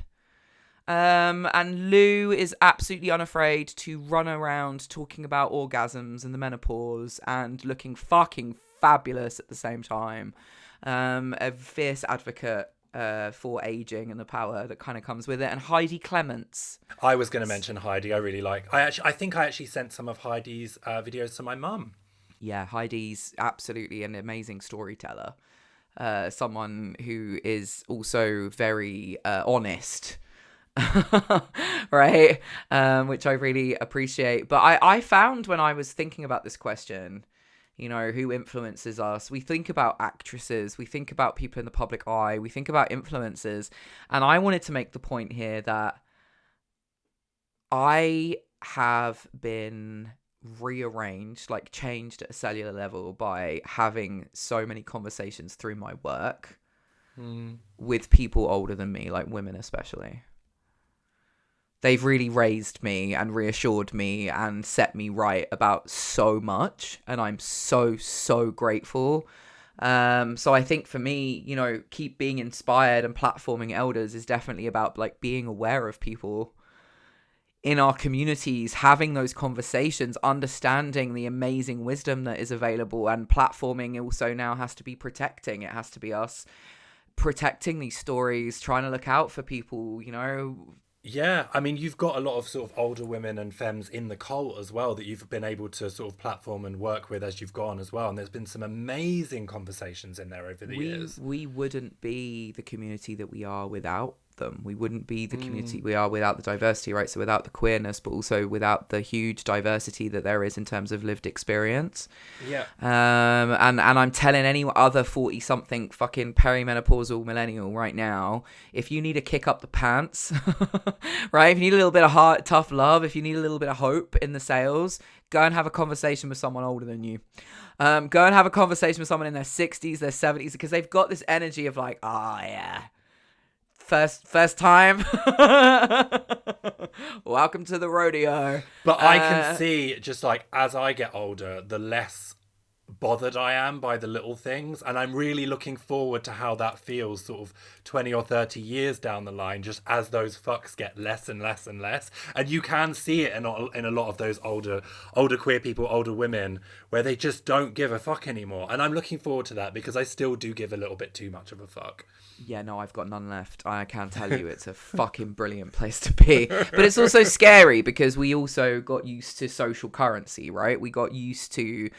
And Lou is absolutely unafraid to run around talking about orgasms and the menopause and looking fucking fabulous at the same time. A fierce advocate for aging and the power that kind of comes with it. And Heidi Clements. I was going to mention Heidi. I really like. I think I actually sent some of Heidi's videos to my mum. Yeah, Heidi's absolutely an amazing storyteller. Someone who is also very honest. Right, which I really appreciate. But I found when I was thinking about this question, who influences us, we think about actresses, we think about people in the public eye, we think about influencers, and I wanted to make the point here that I have been rearranged, like changed at a cellular level by having so many conversations through my work with people older than me, like women especially. They've really raised me and reassured me and set me right about so much. And I'm so, so grateful. So I think for me, keep being inspired and platforming elders is definitely about like being aware of people in our communities, having those conversations, understanding the amazing wisdom that is available, and platforming also now has to be protecting. It has to be us protecting these stories, trying to look out for people, Yeah, I mean, you've got a lot of sort of older women and femmes in the cult as well that you've been able to sort of platform and work with as you've gone as well. And there's been some amazing conversations in there over the years. We wouldn't be the community that we are without them. We wouldn't be the community we are without the diversity, right? So without the queerness, but also without the huge diversity that there is in terms of lived experience. Yeah. And I'm telling any other 40-something fucking perimenopausal millennial right now, if you need a kick up the pants, right? If you need a little bit of tough love, if you need a little bit of hope in the sails, go and have a conversation with someone older than you. Go and have a conversation with someone in their 60s, their 70s, because they've got this energy of like, yeah, first time. Welcome to the rodeo. But I can see, just like as I get older, the less bothered I am by the little things, and I'm really looking forward to how that feels sort of 20 or 30 years down the line, just as those fucks get less and less and less. And you can see it in a lot of those older queer people, older women, where they just don't give a fuck anymore. And I'm looking forward to that, because I still do give a little bit too much of a fuck. Yeah, no, I've got none left. I can tell you it's a fucking brilliant place to be. But it's also scary, because we also got used to social currency, right? We got used to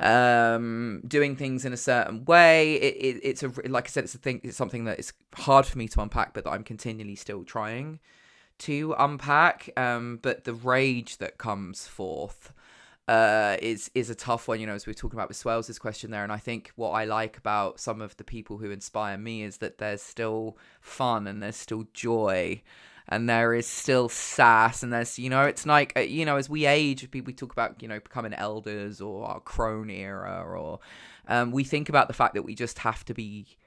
doing things in a certain way. It's like I said, it's something that is hard for me to unpack, but that I'm continually still trying to unpack. But the rage that comes forth is a tough one, as we were talking about with Swells' question there. And I think what I like about some of the people who inspire me is that there's still fun, and there's still joy, and there is still sass, and there's, it's like, as we age, we talk about, becoming elders, or our crone era, or we think about the fact that we just have to be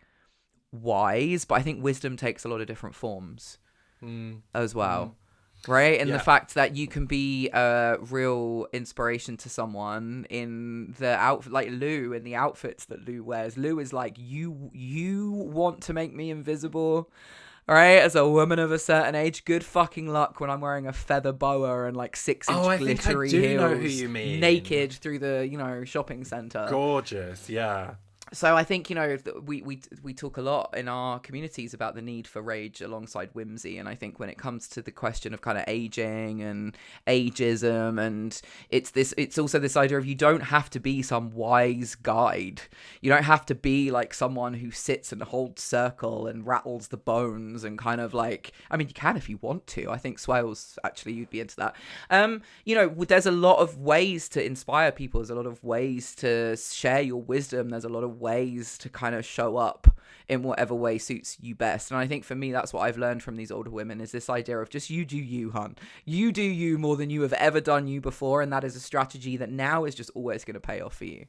wise, but I think wisdom takes a lot of different forms as well. Right, and the fact that you can be a real inspiration to someone in the outfit, like Lou, in the outfits that Lou wears. Lou is like, you want to make me invisible, right? As a woman of a certain age, good fucking luck when I'm wearing a feather boa and like 6-inch glittery heels, know who you mean. Naked through the shopping center. Gorgeous, yeah. So I think, we talk a lot in our communities about the need for rage alongside whimsy. And I think when it comes to the question of kind of aging and ageism, and it's also this idea of, you don't have to be some wise guide. You don't have to be like someone who sits and holds circle and rattles the bones and kind of like, I mean, you can if you want to. I think Swales, actually, you'd be into that. There's a lot of ways to inspire people. There's a lot of ways to share your wisdom. There's a lot of ways to kind of show up in whatever way suits you best. And I think for me, that's what I've learned from these older women, is this idea of just, you do you, hun. You do you more than you have ever done you before, and that is a strategy that now is just always going to pay off for you.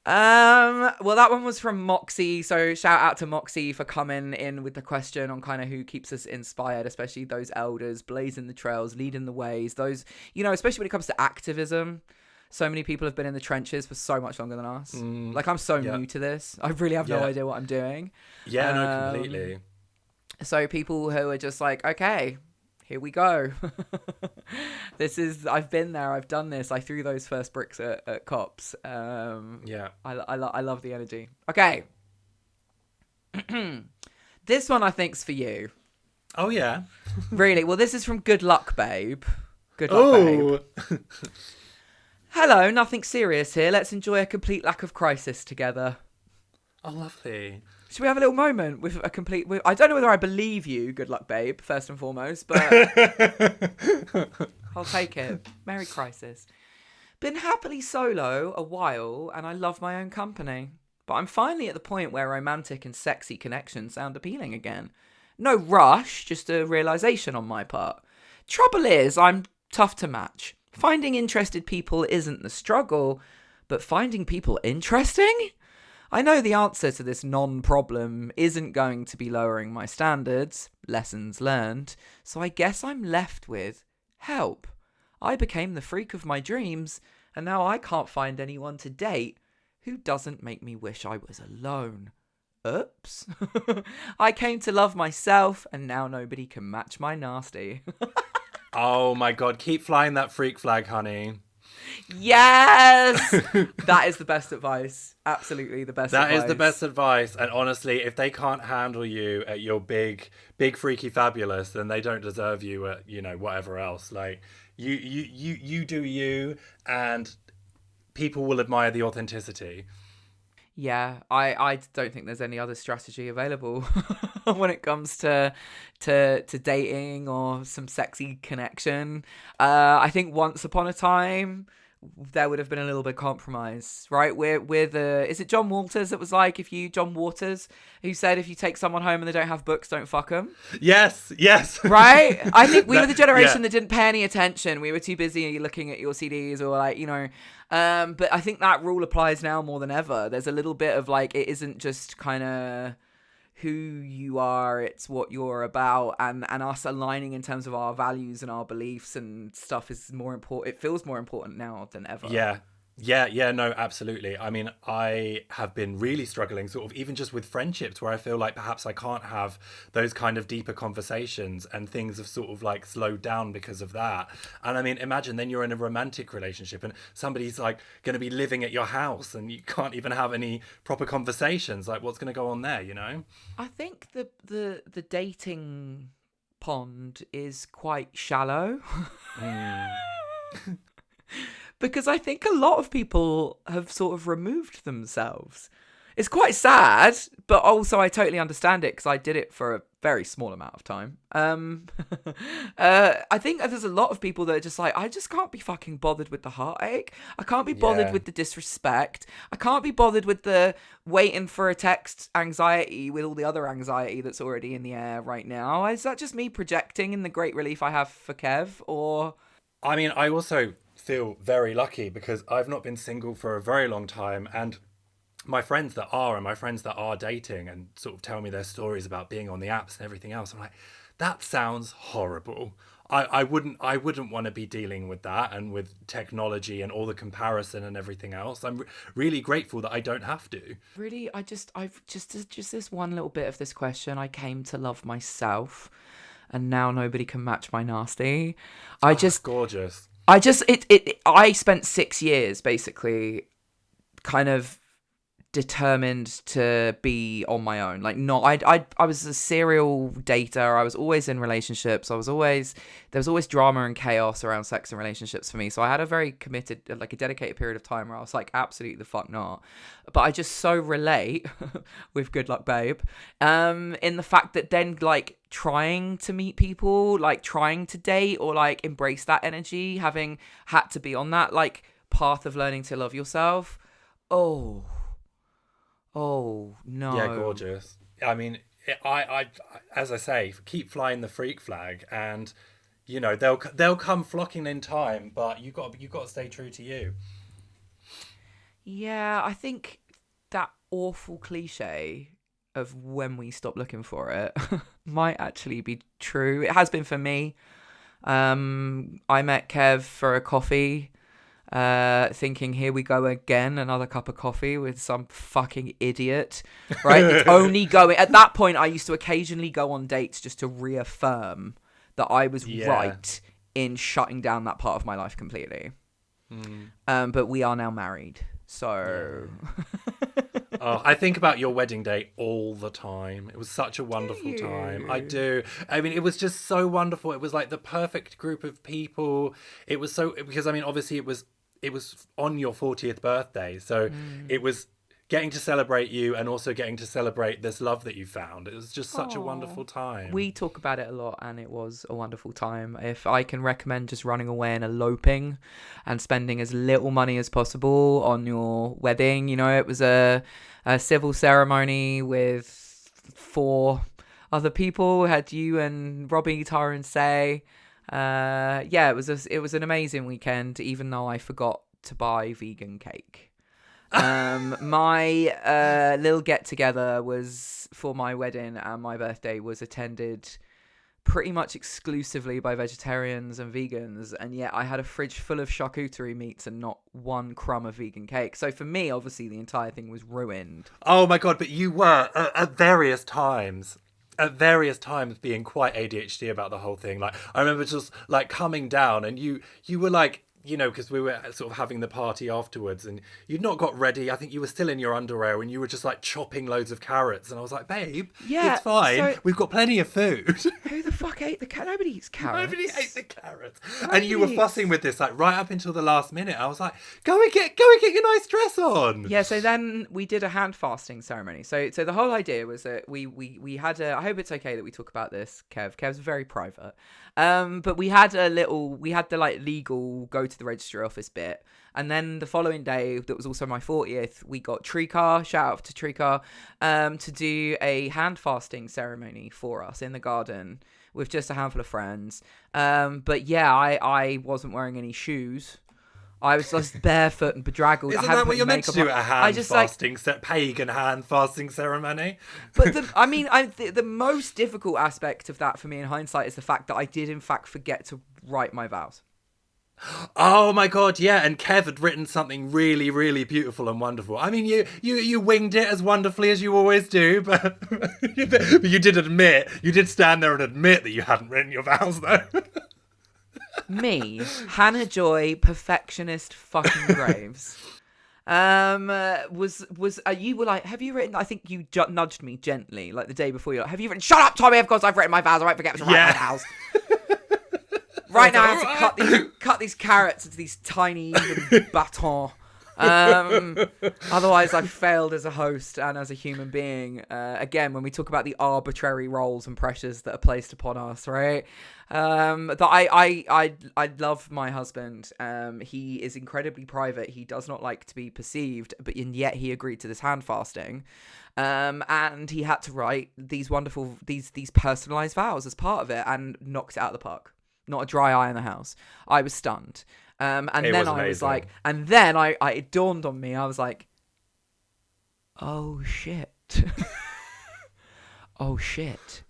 Well, that one was from Moxie, so shout out to Moxie for coming in with the question on kind of who keeps us inspired, especially those elders blazing the trails, leading the ways, those, especially when it comes to activism. So many people have been in the trenches for so much longer than us. Like, I'm so new to this. I really have no idea what I'm doing. Yeah, no, completely. So people who are just like, okay, here we go. I've been there. I've done this. I threw those first bricks at cops. I love the energy. Okay. This one I think's for you. Oh, yeah. Really? Well, this is from Good Luck Babe. Good Luck Babe. Hello, nothing serious here. Let's enjoy a complete lack of crisis together. Oh, lovely. Should we have a little moment with a complete... I don't know whether I believe you, Good Luck Babe, first and foremost, but I'll take it. Merry crisis. Been happily solo a while, and I love my own company. But I'm finally at the point where romantic and sexy connections sound appealing again. No rush, just a realisation on my part. Trouble is, I'm tough to match. Finding interested people isn't the struggle, but finding people interesting? I know the answer to this non-problem isn't going to be lowering my standards, lessons learned, so I guess I'm left with help. I became the freak of my dreams, and now I can't find anyone to date who doesn't make me wish I was alone. Oops. I came to love myself, and now nobody can match my nasty. Oh my God, keep flying that freak flag, honey. Yes! That is the best advice. Absolutely the best advice. That is the best advice. And honestly, if they can't handle you at your big freaky fabulous, then they don't deserve you at, whatever else. Like, you do you, and people will admire the authenticity. Yeah, I don't think there's any other strategy available when it comes to dating or some sexy connection. I think once upon a time there would have been a little bit of compromise, right? Is it John Waters that was like, John Waters, who said if you take someone home and they don't have books, don't fuck them? Yes. Right? I think we were the generation that didn't pay any attention. We were too busy looking at your CDs or but I think that rule applies now more than ever. There's a little bit of like, it isn't just kind of who you are, it's what you're about, and us aligning in terms of our values and our beliefs and stuff is more important. It feels more important now than ever. Yeah, Yeah, no, absolutely. I mean, I have been really struggling, sort of, even just with friendships where I feel like perhaps I can't have those kind of deeper conversations and things have sort of like slowed down because of that. And I mean, imagine then you're in a romantic relationship and somebody's like going to be living at your house and you can't even have any proper conversations. Like, what's going to go on there, you know? I think the dating pond is quite shallow. Mm. Because I think a lot of people have sort of removed themselves. It's quite sad, but also I totally understand it because I did it for a very small amount of time. I think there's a lot of people that are just like, I just can't be fucking bothered with the heartache. I can't be bothered Yeah. with the disrespect. I can't be bothered with the waiting for a text anxiety with all the other anxiety that's already in the air right now. Is that just me projecting in the great relief I have for Kev, or... I mean, I also feel very lucky because I've not been single for a very long time. And my friends that are and my friends that are dating and sort of tell me their stories about being on the apps and everything else, I'm like, that sounds horrible. I wouldn't want to be dealing with that and with technology and all the comparison and everything else. I'm really grateful that I don't have to. Really, I've just this one little bit of this question. I came to love myself, and now nobody can match my nasty. I Oh, it's just, gorgeous. I spent 6 years basically kind of determined to be on my own. Like, not, I was a serial dater. I was always in relationships. There was always drama and chaos around sex and relationships for me. So I had a very committed, like a dedicated period of time where I was like, absolutely the fuck not. But I just so relate with Good Luck Babe, in the fact that then like trying to meet people, like trying to date or like embrace that energy, having had to be on that like path of learning to love yourself. Oh Yeah, no. gorgeous. I mean, I, as I say, keep flying the freak flag, and you know they'll come flocking in time, but you got to stay true to you. Yeah, I think that awful cliche of when we stop looking for it might actually be true. It has been for me. I met Kev for a coffee, thinking, here we go again, another cup of coffee with some fucking idiot, right? That's only going... At that point, I used to occasionally go on dates just to reaffirm that I was Yeah. right in shutting down that part of my life completely. Mm. But we are now married, so... Yeah. Oh, I think about your wedding day all the time. It was such a Do wonderful time. I you? do. I mean, it was just so wonderful. It was like the perfect group of people. It was so because I mean, obviously it was on your 40th birthday. So Mm. it was getting to celebrate you and also getting to celebrate this love that you found. It was just such a Oh, wonderful time. we talk about it a lot, and it was a wonderful time. If I can recommend just running away and eloping and spending as little money as possible on your wedding, it was a civil ceremony with 4 other people. We had you and Robbie, Tara, and Say. Yeah, it was an amazing weekend, even though I forgot to buy vegan cake. My little get together was for my wedding, and my birthday was attended pretty much exclusively by vegetarians and vegans, and yet I had a fridge full of charcuterie meats and not one crumb of vegan cake. So for me, obviously, the entire thing was ruined. Oh my god, but you were at various times being quite ADHD about the whole thing. Like I remember just like coming down and you were like, because we were sort of having the party afterwards and you'd not got ready. I think you were still in your underwear and you were just like chopping loads of carrots. And I was like, babe, Yeah, it's fine. so We've got plenty of food. who the fuck ate the carrot? Nobody eats Nobody carrots. ate the carrots. And you were Nobody fussing eats... with this like right up until the last minute. I was like, go and get your nice dress on. Yeah, so then we did a hand fasting ceremony. So the whole idea was that we had a... I hope it's okay that we talk about this, Kev. Kev's very private. But we had the like legal go to the registry office bit. And then the following day, that was also my 40th, we got Trika, shout out to Trika, to do a hand fasting ceremony for us in the garden with just a handful of friends. But yeah, I wasn't wearing any shoes. I was just barefoot and bedraggled. Isn't I hadn't that what put you're meant to makeup do on. at a I hand just like... fasting, pagan hand fasting ceremony? But the most difficult aspect of that for me in hindsight is the fact that I did in fact forget to write my vows. Oh my God, yeah. And Kev had written something really, really beautiful and wonderful. I mean, you winged it as wonderfully as you always do, but you did stand there and admit that you hadn't written your vows, though. Me, Hannah Joy, perfectionist fucking Graves. You were like, have you written? I think you nudged me gently, like the day before. You're like, have you written? Shut up, Tommy. Of course, I've written my vows. I won't forget to write my vows. Right now, I have to cut these carrots into these tiny even batons. Otherwise, I've failed as a host and as a human being. Again, when we talk about the arbitrary roles and pressures that are placed upon us, right? That I love my husband. He is incredibly private. He does not like to be perceived, and yet he agreed to this hand fasting. And he had to write these wonderful, these personalized vows as part of it, and knocked it out of the park. Not a dry eye in the house. I was stunned. And then I was like, and then it dawned on me. I was like, oh shit. Oh shit.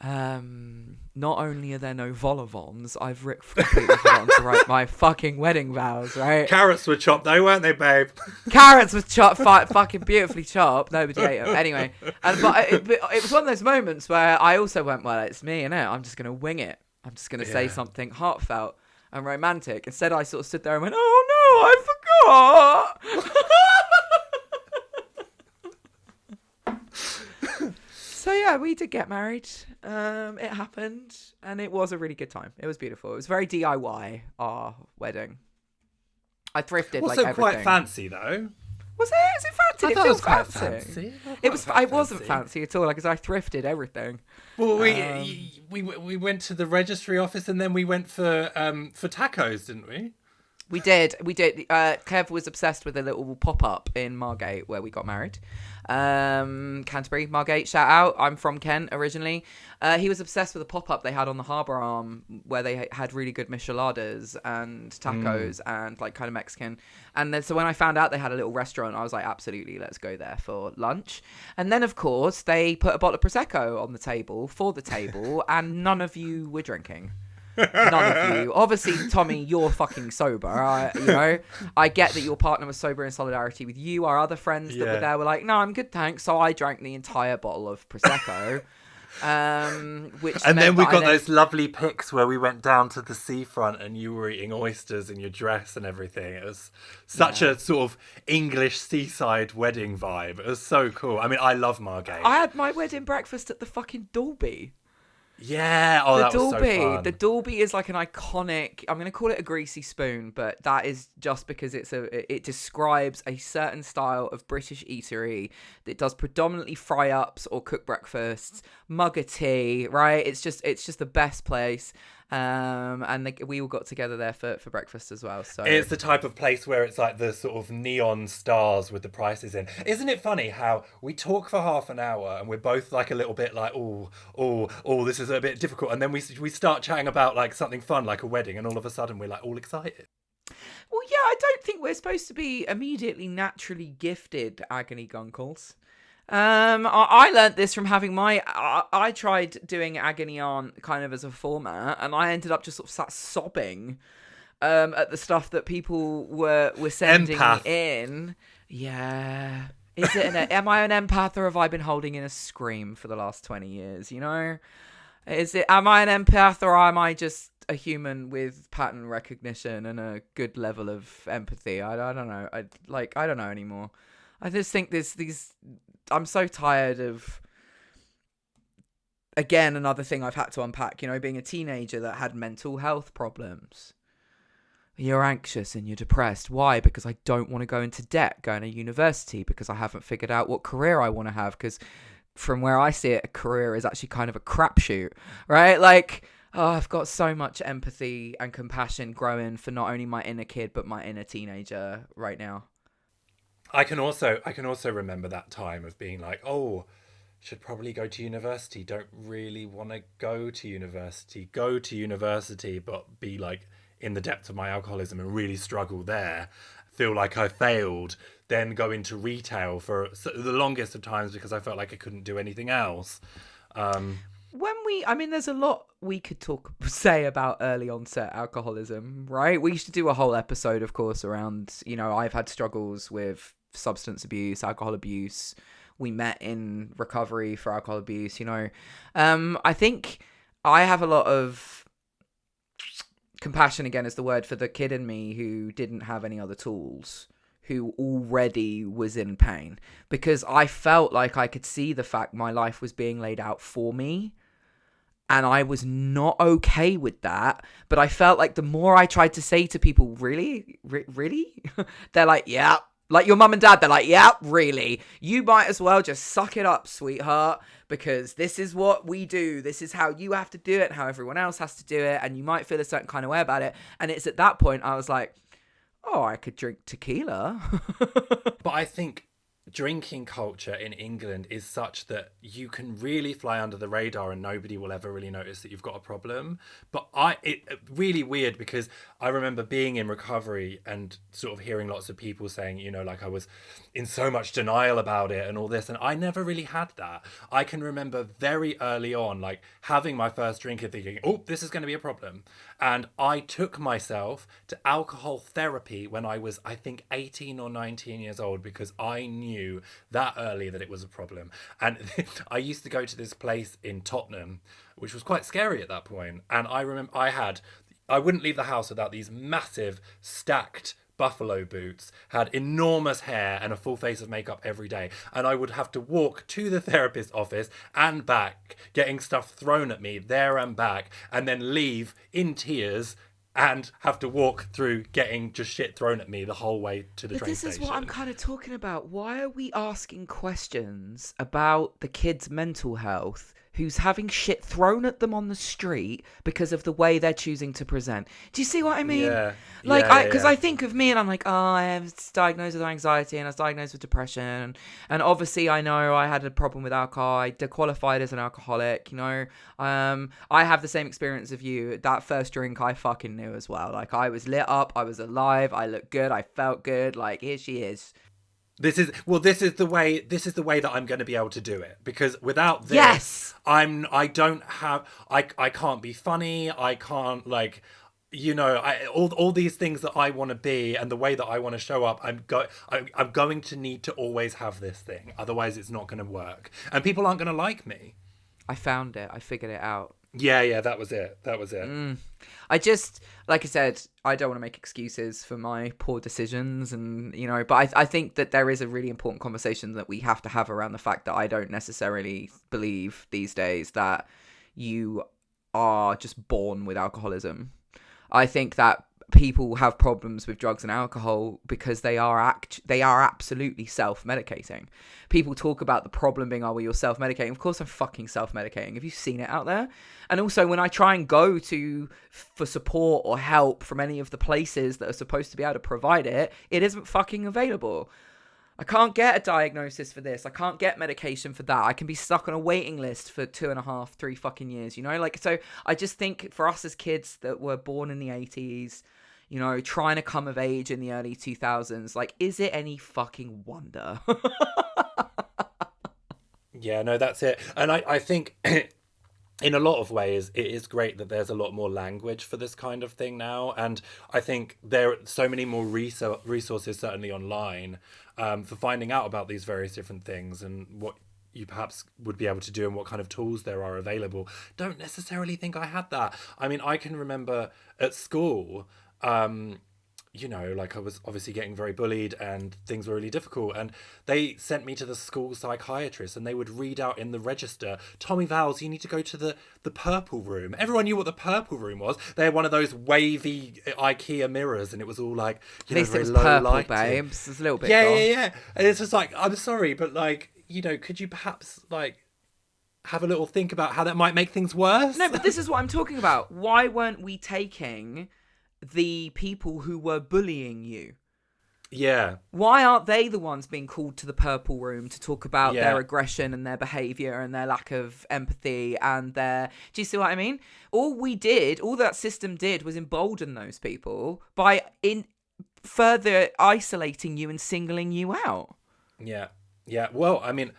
Not only are there no vol-au-vents, I've completely forgotten to write my fucking wedding vows, right? Carrots were chopped though, weren't they, babe? Carrots were chopped, fucking beautifully chopped. Nobody ate them. Anyway, but it was one of those moments where I also went, well, it's me, innit? I'm just going to wing it. I'm just going to say something heartfelt and romantic. Instead, I sort of stood there and went, oh no, I forgot. So yeah, we did get married. It happened, and it was a really good time. It was beautiful. It was very DIY, our wedding. I thrifted like everything. Quite fancy though. Was it? Is it fancy? I thought it was quite fancy. It wasn't fancy at all, because I thrifted everything. Well, we went to the registry office, and then we went for tacos, didn't we? We did. Kev was obsessed with a little pop-up in Margate where we got married. Canterbury, Margate, shout out. I'm from Kent originally. He was obsessed with a pop-up they had on the harbour arm where they had really good micheladas and tacos and like kind of Mexican. And then so when I found out they had a little restaurant, I was like, absolutely, let's go there for lunch. And then, of course, they put a bottle of Prosecco on the table and none of you were drinking. None of you. Obviously, Tommy, you're fucking sober. I get that your partner was sober in solidarity with you. Our other friends that were there were like, no, I'm good, thanks. So I drank the entire bottle of Prosecco. Then we got those lovely pics where we went down to the seafront and you were eating oysters in your dress and everything. It was such a sort of English seaside wedding vibe. It was so cool. I mean, I love Margate. I had my wedding breakfast at the fucking Dalby. Yeah, that was so fun. The Dalby is like an iconic, I'm going to call it a greasy spoon, but that is just because it describes a certain style of British eatery that does predominantly fry-ups or cook breakfasts, mug of tea, right? It's just the best place. We all got together there for breakfast as well. So it's the type of place where it's like the sort of neon stars with the prices in. Isn't it funny how we talk for half an hour and we're both like a little bit like, oh, this is a bit difficult, and then we start chatting about like something fun like a wedding, and all of a sudden we're like all excited. Well, yeah, I don't think we're supposed to be immediately naturally gifted agony guncles. I learnt this from having I tried doing Agony Aunt kind of as a format, and I ended up just sort of sat sobbing at the stuff that people were sending in. Yeah. Is it am I an empath, or have I been holding in a scream for the last 20 years, am I an empath, or am I just a human with pattern recognition and a good level of empathy? I don't know. I don't know anymore. I just think I'm so tired of, again, another thing I've had to unpack, being a teenager that had mental health problems. You're anxious and you're depressed. Why? Because I don't want to go into debt going to university, because I haven't figured out what career I want to have, because from where I see it, a career is actually kind of a crapshoot, right? Like, I've got so much empathy and compassion growing for not only my inner kid, but my inner teenager right now. I can also remember that time of being like, oh, should probably go to university. Don't really want to go to university, but be like in the depth of my alcoholism and really struggle there. Feel like I failed, then go into retail for the longest of times because I felt like I couldn't do anything else. There's a lot we could say about early onset alcoholism, right? We used to do a whole episode, of course, around, I've had struggles with substance abuse, alcohol abuse. We met in recovery for alcohol abuse, I think I have a lot of compassion, again, is the word, for the kid in me who didn't have any other tools, who already was in pain, because I felt like I could see the fact my life was being laid out for me. And I was not okay with that. But I felt like the more I tried to say to people, really? Really? They're like, yeah. Like your mum and dad, they're like, yeah, really. You might as well just suck it up, sweetheart, because this is what we do. This is how you have to do it and how everyone else has to do it. And you might feel a certain kind of way about it. And it's at that point I was like, oh, I could drink tequila. But I think drinking culture in England is such that you can really fly under the radar and nobody will ever really notice that you've got a problem. But it really weird, because I remember being in recovery and sort of hearing lots of people saying, like I was in so much denial about it and all this, and I never really had that. I can remember very early on, like having my first drink and thinking, oh, this is going to be a problem. And I took myself to alcohol therapy when I was, I think, 18 or 19 years old, because I knew that early that it was a problem. And I used to go to this place in Tottenham, which was quite scary at that point. And I remember I wouldn't leave the house without these massive stacked buffalo boots, had enormous hair and a full face of makeup every day, and I would have to walk to the therapist's office and back, getting stuff thrown at me there and back, and then leave in tears and have to walk through getting just shit thrown at me the whole way to the train station. This is what I'm kind of talking about. Why are we asking questions about the kid's mental health who's having shit thrown at them on the street because of the way they're choosing to present? Do you see what I mean? Yeah. Because I think of me and I'm like, oh, I was diagnosed with anxiety and I was diagnosed with depression. And obviously I know I had a problem with alcohol. I qualified as an alcoholic, I have the same experience of you. That first drink I fucking knew as well. Like I was lit up, I was alive, I looked good, I felt good. Like here she is. This is the way that I'm going to be able to do it, because without this, yes, I can't be funny. I can't all these things that I want to be and the way that I want to show up. I'm going to need to always have this thing. Otherwise it's not going to work. And people aren't going to like me. I found it. I figured it out. Yeah, that was it. I just, like I said, I don't want to make excuses for my poor decisions, and but I think that there is a really important conversation that we have to have around the fact that I don't necessarily believe these days that you are just born with alcoholism. I think that people have problems with drugs and alcohol because they are absolutely self-medicating. People talk about the problem being, oh, well, you're self-medicating. Of course I'm fucking self-medicating. Have you seen it out there? And also when I try and go for support or help from any of the places that are supposed to be able to provide it, it isn't fucking available. I can't get a diagnosis for this. I can't get medication for that. I can be stuck on a waiting list for 2.5, 3 fucking years, So I just think for us as kids that were born in the 80s, trying to come of age in the early 2000s, like, is it any fucking wonder? Yeah, no, that's it. And I think in a lot of ways, it is great that there's a lot more language for this kind of thing now. And I think there are so many more resources, certainly online, for finding out about these various different things and what you perhaps would be able to do and what kind of tools there are available. Don't necessarily think I had that. I mean, I can remember at school, I was obviously getting very bullied and things were really difficult, and they sent me to the school psychiatrist, and they would read out in the register, Tommy Vowles, you need to go to the purple room. Everyone knew what the purple room was. They had one of those wavy IKEA mirrors, and it was all like, at least it was purple, lighting. Babes. It's a little bit yeah. And it's just like, I'm sorry, but could you perhaps have a little think about how that might make things worse? No, but this is what I'm talking about. Why weren't we taking the people who were bullying you? Yeah. Why aren't they the ones being called to the purple room to talk about their aggression and their behaviour and their lack of empathy and their... Do you see what I mean? All that system did was embolden those people by further isolating you and singling you out. Yeah. Well, I mean,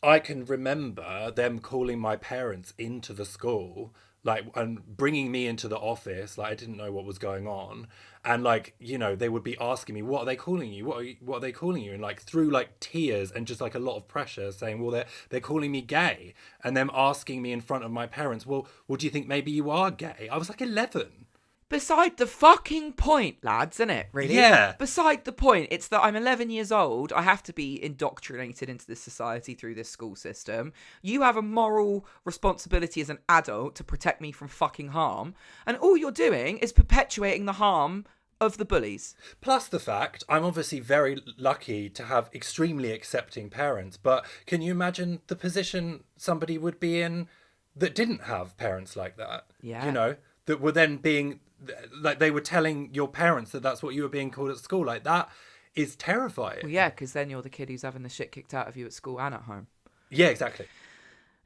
I can remember them calling my parents into the school, like, and bringing me into the office. Like, I didn't know what was going on. And, like, you know, they would be asking me, what are they calling you? What are they calling you? And, like, through, like, tears and just, like, a lot of pressure, saying, well, they're calling me gay. And them asking me in front of my parents, well, do you think maybe you are gay? I was, like, 11. Beside the fucking point, lads, isn't it? Really? Yeah. Beside the point. It's that I'm 11 years old. I have to be indoctrinated into this society through this school system. You have a moral responsibility as an adult to protect me from fucking harm. And all you're doing is perpetuating the harm of the bullies. Plus the fact, I'm obviously very lucky to have extremely accepting parents. But can you imagine the position somebody would be in that didn't have parents like that? Yeah. You know, that were then being... like they were telling your parents that that's what you were being called at school. Like, that is terrifying. Well, yeah, because then you're the kid who's having the shit kicked out of you at school and at home. Yeah, exactly.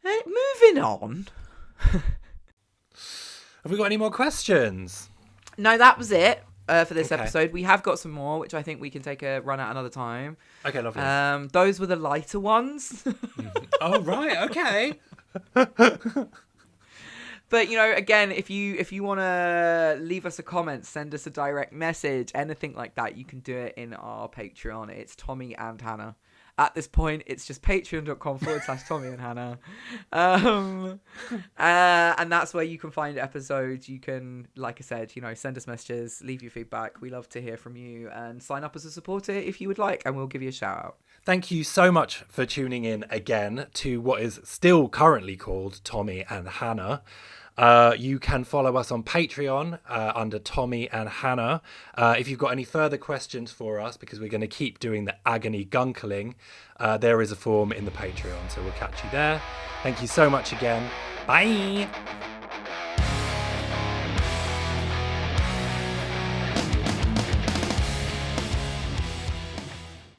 Moving on. Have we got any more questions? No, that was it for this Okay. episode. We have got some more, which I think we can take a run at another time. Okay, lovely. Those were the lighter ones. Oh, right. Okay. But, you know, again, if you want to leave us a comment, send us a direct message, anything like that, you can do it in our Patreon. It's Tommy and Hannah. At this point, it's just patreon.com/Tommy and Hannah. And that's where you can find episodes. You can, like I said, you know, send us messages, leave your feedback. We love to hear from you, and sign up as a supporter if you would like, and we'll give you a shout out. Thank you so much for tuning in again to what is still currently called Tommy and Hannah. You can follow us on Patreon under Tommy and Hannah. If you've got any further questions for us, because we're going to keep doing the Agony Guncling, there is a form in the Patreon, so we'll catch you there. Thank you so much again. Bye!